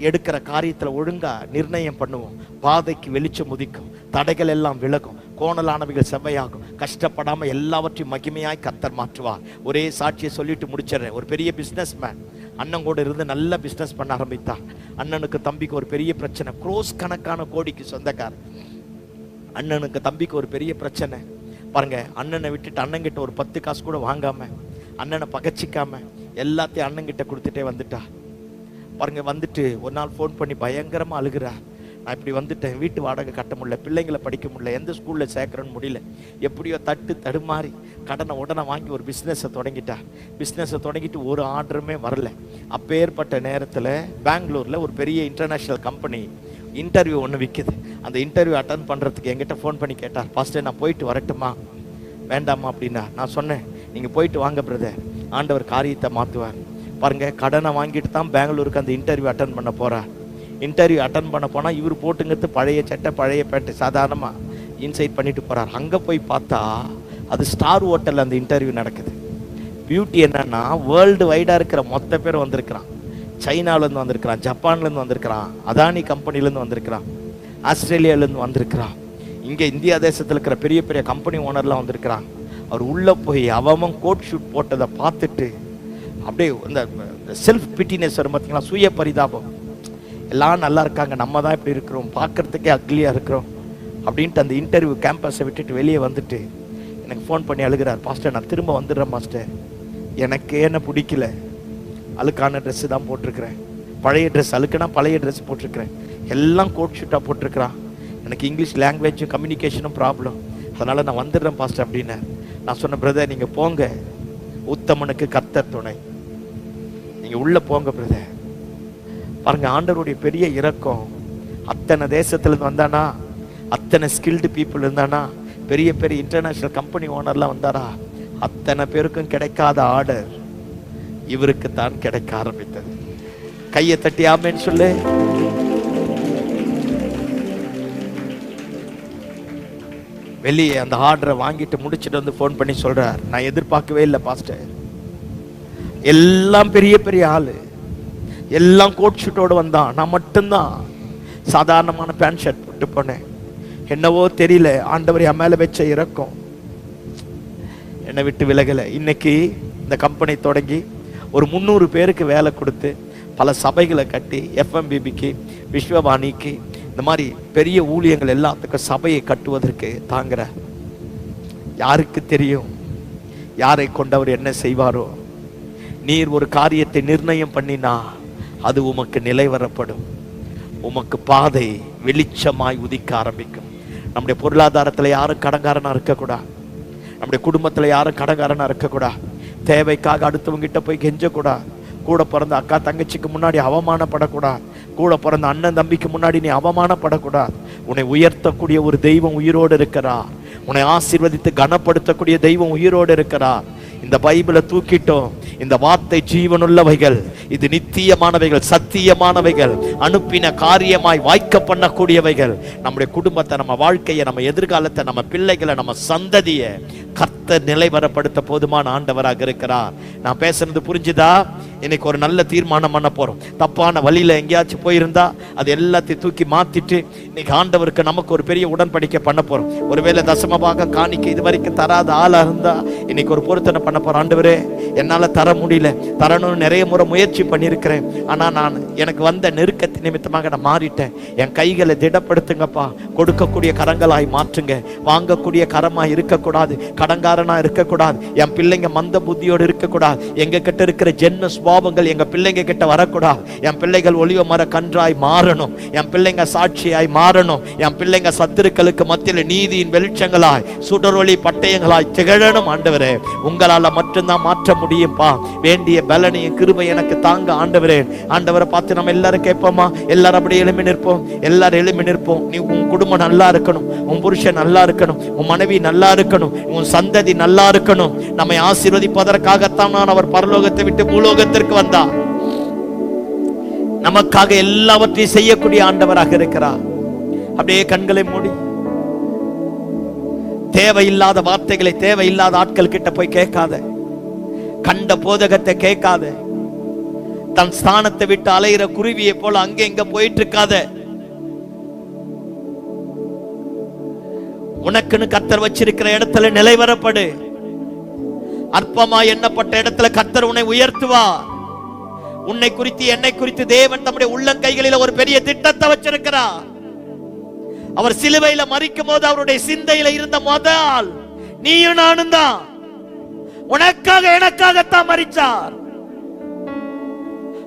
எடுக்கிற காரியத்துல ஒழுங்கா நிர்ணயம் பண்ணுவோம். பாதைக்கு வெளிச்சம் உதிக்கும். தடைகள் எல்லாம் விலகும். கோணலானவைகள் செவ்வையாகும். கஷ்டப்படாம எல்லாவற்றையும் மகிமையாய் கர்த்தர் மாற்றுவார். ஒரே சாட்சியை சொல்லிட்டு முடிச்சிடறேன். ஒரு பெரிய பிசினஸ் மேன் அண்ணன் கூட இருந்து நல்ல பிசினஸ் பண்ண ஆரம்பித்தார். அண்ணனுக்கு தம்பிக்கு ஒரு பெரிய பிரச்சனை. குரோஸ் கணக்கான கோடிக்கு சொந்தக்கார். அண்ணனுக்கு தம்பிக்கு ஒரு பெரிய பிரச்சனை. பாருங்க, அண்ணனை விட்டுட்டு அண்ணன் ஒரு 10 காசு கூட வாங்காம, அண்ணனை பகச்சிக்காம எல்லாத்தையும் அண்ணன் கிட்ட கொடுத்துட்டே வந்துட்டா. பாருங்க, வந்துட்டு ஒரு நாள் ஃபோன் பண்ணி பயங்கரமா அழுகிறா. நான் இப்படி வந்துட்டேன், வீட்டு வாடகை கட்ட முடியல, பிள்ளைங்களை படிக்க முடியல, எந்த ஸ்கூல்ல சேர்க்கறன்னு முடியல, எப்படியோ தடுமாறி கடனை உடனே வாங்கி ஒரு பிஸ்னஸை தொடங்கிட்டா. பிஸ்னஸை தொடங்கிட்டு ஒரு ஆர்டருமே வரல. அப்பேற்பட்ட நேரத்தில் பெங்களூர்ல ஒரு பெரிய இன்டர்நேஷ்னல் கம்பெனி இன்டர்வியூ ஒன்று விற்குது. அந்த இன்டர்வியூ அட்டன் பண்ணுறதுக்கு என்கிட்ட ஃபோன் பண்ணி கேட்டார், பாஸ்டர் நான் போயிட்டு வரட்டுமா வேண்டாமா அப்படின்னா. நான் சொன்னேன், நீங்கள் போயிட்டு வாங்க பிரதர், ஆண்டவர் காரியத்தை மாற்றுவார். பாருங்க, கடனை வாங்கிட்டு தான் பெங்களூருக்கு அந்த இன்டர்வியூ அட்டன் பண்ண போகிறார். இன்டர்வியூ அட்டன் பண்ண போனால் இவர் போட்டுங்கிறது பழைய சட்டை, பழைய பேட்டை, சாதாரணமாக இன்சைட் பண்ணிட்டு போகிறார். அங்கே போய் பார்த்தா அது ஸ்டார் ஹோட்டல்ல அந்த இன்டர்வியூ நடக்குது. பியூட்டி என்னன்னா, வேர்ல்டு வைடா இருக்கிற மொத்த பேர் வந்திருக்கிறான். சைனாலேருந்து வந்திருக்கிறான், ஜப்பான்லேருந்து வந்திருக்கிறான், அதானி கம்பெனிலேருந்து வந்திருக்கிறான், ஆஸ்திரேலியாவிலேருந்து வந்திருக்கிறான், இங்கே இந்தியா தேசத்தில் இருக்கிற பெரிய பெரிய கம்பெனி ஓனர்லாம் வந்திருக்கிறான். அவர் உள்ளே போய் அவன் கோட் ஷூட் போட்டதை பார்த்துட்டு அப்படியே இந்த செல்ஃப் பிட்டினஸ் வரும் பார்த்தீங்களா, சுய பரிதாபம். எல்லாம் நல்லா இருக்காங்க, நம்ம தான் இப்படி இருக்கிறோம், பார்க்கறதுக்கே அக்லியாக இருக்கிறோம் அப்படின்ட்டு அந்த இன்டர்வியூ கேம்பஸை விட்டுட்டு வெளியே வந்துட்டு எனக்கு ஃபோன் பண்ணி அழுகிறார். பாஸ்டர், நான் திரும்ப வந்துடுறேன் மாஸ்டர், எனக்கு என்ன பிடிக்கல, அழுக்கான ட்ரெஸ்ஸு தான் போட்டிருக்கிறேன், பழைய ட்ரெஸ் அழுக்குனா பழைய ட்ரெஸ் போட்டிருக்கிறேன், எல்லாம் கோட் ஷூட்டாக போட்டிருக்கிறான், எனக்கு இங்கிலீஷ் லாங்குவேஜும் கம்யூனிகேஷனும் ப்ராப்ளம், அதனால் நான் வந்துடுறேன் பாஸ்டர் அப்படின்னு. நான் சொன்னேன், பிரதர் நீங்கள் போங்க, உத்தமனுக்கு கர்த்தர் துணை, நீங்கள் உள்ளே போங்க பிரதர். பாருங்க, ஆண்டவருடைய பெரிய இரக்கம். அத்தனை தேசத்துலேருந்து வந்தானா, அத்தனை ஸ்கில்டு பீப்புள் இருந்தானா, பெரிய பெரிய இன்டர்நேஷனல் கம்பெனி ஓனர்லாம் வந்தாரா, அத்தனை பேருக்கும் கிடைக்காத ஆர்டர் இவருக்கு தான் கிடைக்க ஆரம்பித்தது. கையை தட்டி ஆமேன்னு சொல்லு. வெளியே அந்த ஆர்டரை வாங்கிட்டு முடிச்சுட்டு வந்து ஃபோன் பண்ணி சொல்றார், நான் எதிர்பார்க்கவே இல்லை பாஸ்டர், எல்லாம் பெரிய பெரிய ஆளு, எல்லாம் கோட் ஷூட்டோடு வந்தான், நான் மட்டும்தான் சாதாரணமான பேண்ட் ஷர்ட் போட்டு போனேன். என்னவோ தெரியல, ஆண்டவர் என் மேல வச்ச இரக்கம் என்னை விட்டு விலகலை. இன்னைக்கு இந்த கம்பெனி தொடங்கி ஒரு 300 பேருக்கு வேலை கொடுத்து பல சபைகளை கட்டி, எஃப்எம்பிபிக்கு, விஸ்வவாணிக்கு, இந்த மாதிரி பெரிய ஊழியங்கள் எல்லாத்துக்கும் சபையை கட்டுவதற்கு தாங்குற. யாருக்கு தெரியும் யாரை கொண்டவர் என்ன செய்வாரோ? நீர் ஒரு காரியத்தை நிர்ணயம் பண்ணினா அது உமக்கு நிலை வரப்படும், உமக்கு பாதை வெளிச்சமாய் உதிக்க ஆரம்பிக்கும். நம்முடைய பொருளாதாரத்தில் யாரும் கடங்காரனா இருக்கக்கூடாது, நம்முடைய குடும்பத்தில் யாரும் கடங்காரனா இருக்கக்கூடாது, தேவைக்காக அடுத்தவங்கிட்ட போய் கெஞ்சக்கூடாது, கூட பிறந்த அக்கா தங்கச்சிக்கு முன்னாடி அவமானப்படக்கூடாது, கூட பிறந்த அண்ணன் தம்பிக்கு முன்னாடி நீ அவமானப்படக்கூடாது. உன்னை உயர்த்தக்கூடிய ஒரு தெய்வம் உயிரோடு இருக்கிறார், உன்னை ஆசீர்வதித்து கனப்படுத்தக்கூடிய தெய்வம் உயிரோடு இருக்கிறார். இந்த பைபிளை தூக்கிட்டோம், இந்த வார்த்தை ஜீவனுள்ளவைகள், இது நித்தியமானவைகள், சத்தியமானவைகள், அனுப்பின காரியமாய் வாய்க்க பண்ணக்கூடியவைகள். நம்முடைய குடும்பத்தை, நம்ம வாழ்க்கையை, நம்ம எதிர்காலத்தை, நம்ம பிள்ளைகளை, நம்ம சந்ததியை கர்த்தர் நிலைவரப்படுத்த போதுமான ஆண்டவராக இருக்கிறார். நான் பேசுறது புரிஞ்சுதா? இன்னைக்கு ஒரு நல்ல தீர்மானம் பண்ண போறோம். தப்பான வழியில எங்கேயாச்சும் போயிருந்தா அது எல்லாத்தையும் தூக்கி மாத்திட்டு இன்னைக்கு ஆண்டவருக்கு நமக்கு ஒரு பெரிய உடன்படிக்கை பண்ண போறோம். ஒருவேளை தசமபாக காணிக்க இது வரைக்கும் தராத ஆளா இருந்தா இன்னைக்கு ஒரு பொருத்தனை பண்ண போறோம். ஆண்டவரே, என்னால தர முடியல, தரணும்னு நிறைய முறை முயற்சி பண்ணியிருக்கிறேன், ஆனா எனக்கு வந்த நெருக்கத்தின் நிமித்தமாக நான் மாறிட்டேன். என் கைகளை திடப்படுத்துங்கப்பா, கொடுக்கக்கூடிய கரங்களாய் மாற்றுங்க, வாங்கக்கூடிய கரமாய் இருக்கக்கூடாது, கடங்காரனா இருக்கக்கூடாது, என் பிள்ளைங்க மந்த புத்தியோடு இருக்கக்கூடாது, எங்க கிட்ட இருக்கிற ஜென்ம சுபாவங்கள் எங்க பிள்ளைங்க கிட்ட வரக்கூடாது, என் பிள்ளைகள் ஒளிவ மர கன்றாய் மாறணும், என் பிள்ளைங்க சாட்சியாய் மாறணும், என் பிள்ளைங்க சத்துருக்களுக்கு மத்தியில் நீதியின் வெளிச்சங்களாய் சுடரொளி பட்டயங்களாய் திகழணும். ஆண்டவரே, உங்களால மட்டும்தான் மாற்ற முடியும்பா. வேண்டிய பலனையும் கிருபை எனக்கு தாங்க ஆண்டவரே. ஆண்டவரை பார்த்து நம்ம எல்லாரும் கேட்போமா? எல்லாரும் அப்படியே எழுப்பி நிற்போம், எல்லாரும் எழுப்பி நிற்போம். நீ உன் குடும்பம் நல்லா இருக்கணும், உன் புருஷன் நல்லா இருக்கணும், உன் மனைவி நல்லா இருக்கணும், உன் சந்ததி நல்லா இருக்கணும். நம்மை ஆசீர்வதிப்பதற்காகத்தான் நான் அவர் பரலோகத்தை விட்டு பூலோகத்திற்கு வந்தார். நமக்காக எல்லாவற்றையும் செய்யக்கூடிய ஆண்டவராக இருக்கிறார். அப்படியே கண்களை மூடி, தேவையில்லாத வார்த்தைகளை தேவையில்லாத ஆட்கள் கிட்ட போய் கேட்காத, கண்ட போதகத்தை கேட்காத, தன் ஸ்தானத்தை விட்டு அலைகிற குருவியை போல அங்க இங்க போயிட்டு இருக்காத. உனக்குன்னு கர்த்தர் வச்சிருக்கிற இடத்துல நிலைவரப்படு. அற்பமா எண்ணப்பட்ட இடத்துல கர்த்தர் உன்னை உயர்த்துவா. உன்னை குறித்து என்னை குறித்து தேவன் தம்முடைய உள்ளங்கைகளில் ஒரு பெரிய திட்டத்தை வச்சிருக்கிறார். அவர் சிலுவையில மரிக்கும் போது அவருடைய சிந்தையில இருந்த முதல் நீயும் நானும் தான். உனக்காக எனக்காகத்தான் மரிச்சார்.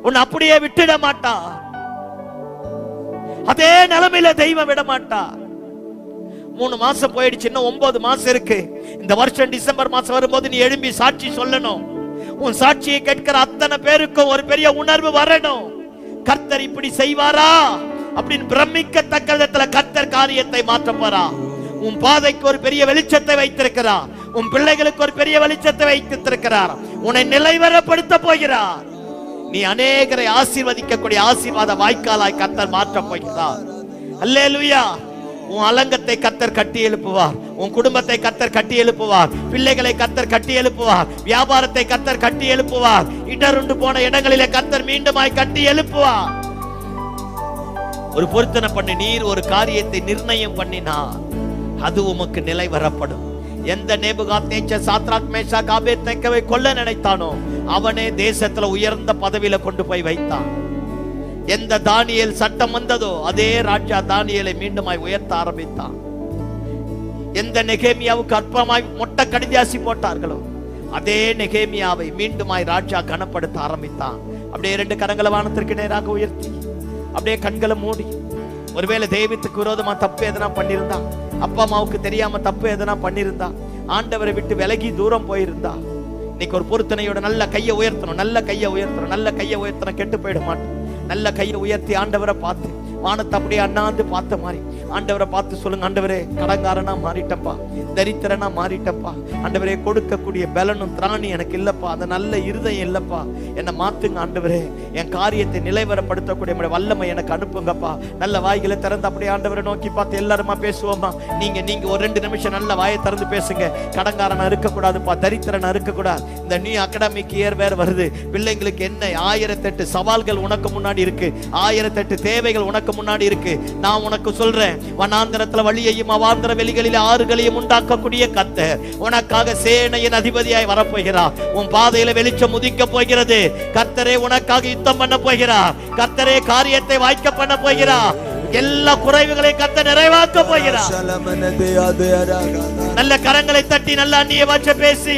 உன்னை அப்படியே விட்டுட மாட்டார். அதே நிலைமையில தெய்வம் விட மாட்டார். 3 மாசம் போயிடுச்சு, இன்னும் 9 மாசம் இருக்கு. இந்த வருஷம் டிசம்பர் மாசம் வரும்போது நீ எழும்பி சாட்சி சொல்லணும். உன் சாட்சியை கேட்கிற அத்தனை பேருக்கும் ஒரு பெரிய உணர்வு வரணும். கர்த்தர் இப்படி செய்வாரா அப்படின்னு பிரமிக்கத்தக்க விதத்துல கர்த்தர் காரியத்தை மாற்ற போறா. உன் பாதைக்கு ஒரு பெரிய வெளிச்சத்தை வைத்திருக்கிறார். உன் பிள்ளைகளுக்கு ஒரு பெரிய வெளிச்சத்தை வைத்திருக்கிறார். உன்னை நிலைவரப்படுத்த போகிறார். நீ அநேகரை ஆசீர்வதிக்கக்கூடிய ஆசீர்வாத வாய்க்காலாய் கர்த்தர் மாற்ற போகிறார். அல்லேலூயா. உன் அலங்கத்தை கர்த்தர் கட்டி எழுப்புவார். உன் குடும்பத்தை கர்த்தர் கட்டி எழுப்புவார். பிள்ளைகளை கர்த்தர் கட்டி எழுப்புவார். வியாபாரத்தை கர்த்தர் கட்டி எழுப்புவார். இடருண்டு போன இடங்களிலே கர்த்தர் மீண்டுமாய் கட்டி எழுப்புவார். ஒரு பொருத்தனை பண்ணி நீர் ஒரு காரியத்தை நிர்ணயம் பண்ணினார், அது உமக்கு நிலை வரப்படும். எந்த நேபுகாத்நேச்சர் சாத்ராக் மேஷாக் ஆபேத்நேகோவை கொல்ல நினைத்தானோ அவனே தேசத்துல உயர்ந்த பதவியில கொண்டு போய் வைத்தான். எந்த தானியேல் சட்டம் வந்ததோ அதே ராஜா தானியேலை மீண்டுமாய் உயர்த்த ஆரம்பித்தான். எந்த நெகேமியாவுக்கு அற்பமாய் மொட்டை கடிதாசி போட்டார்களோ அதே நெகேமியாவை மீண்டுமாய் ராஜா கனப்படுத்த ஆரம்பித்தான். அப்படியே 2 கரங்களை வானத்திற்கு நேராக உயர்த்தி அப்படியே கண்களை மூடி, ஒருவேளை தெய்வத்துக்கு விரோதமா தப்பு எதனா பண்ணிருந்தா, அப்பா அம்மாவுக்கு தெரியாம தப்பு எதனா பண்ணிருந்தா, ஆண்டவரை விட்டு விலகி தூரம் போயிருந்தா, இன்னைக்கு ஒரு பொருத்தனையோட நல்ல கையை உயர்த்தணும், நல்ல கையை உயர்த்தணும், நல்ல கையை உயர்த்தணும், கெட்டு போயிட மாட்டோம். நல்ல கையை உயர்த்தி ஆண்டவரை பார்த்து, வானத்தை அப்படியே அண்ணாந்து பார்த்த மாதிரி ஆண்டவரை பார்த்து சொல்லுங்க, ஆண்டவரே கடங்காரனா மாறிட்டப்பா, தரித்திரனா மாறிட்டப்பா, ஆண்டவரே கொடுக்கக்கூடிய பலனும் திராணி எனக்கு இல்லப்பா, அந்த நல்ல இருதயம் இல்லப்பா, என்னை மாத்துங்க ஆண்டவரே, என் காரியத்தை நிலைவரப்படுத்தக்கூடிய வல்லமை எனக்கு அனுப்புங்கப்பா. நல்ல வாய்களை திறந்து அப்படியே ஆண்டவரை நோக்கி பார்த்து எல்லாருமா பேசுவோமா? நீங்க ஒரு 2 நிமிஷம் நல்ல வாயை திறந்து பேசுங்க. கடங்காரனா இருக்கக்கூடாதுப்பா, தரித்திரனா இருக்கக்கூடாது. இந்த நியூ அகாடமிக் இயர் வேற வருது. பிள்ளைங்களுக்கு என்ன 1008 சவால்கள் உனக்கு முன்னாடி இருக்கு, 1008 தேவைகள் உனக்கு முன்னாடி இருக்கு. நான் உனக்கு சொல்றேன், வனாந்தரத்துல வழியையும் அவாந்தர வெளிகளில் ஆறுகளையும் உண்டாக்கக்கூடிய கர்த்தர் உனக்காக சேனையின் அதிபதியாய் வரப்போகிறார். உன் பாதையில வெளிச்சம் உதிக்க போகிறது. கர்த்தரே உனக்காக யுத்தம் பண்ண போகிறார். கர்த்தரே காரியத்தை வாய்க்க பண்ண போகிறார். எல்லா குறைவுகளையும் கர்த்தர் நிறைவாக்க போகிறார். நல்ல கரங்களை தட்டி நல்ல அந்நிய பாஷை பேசி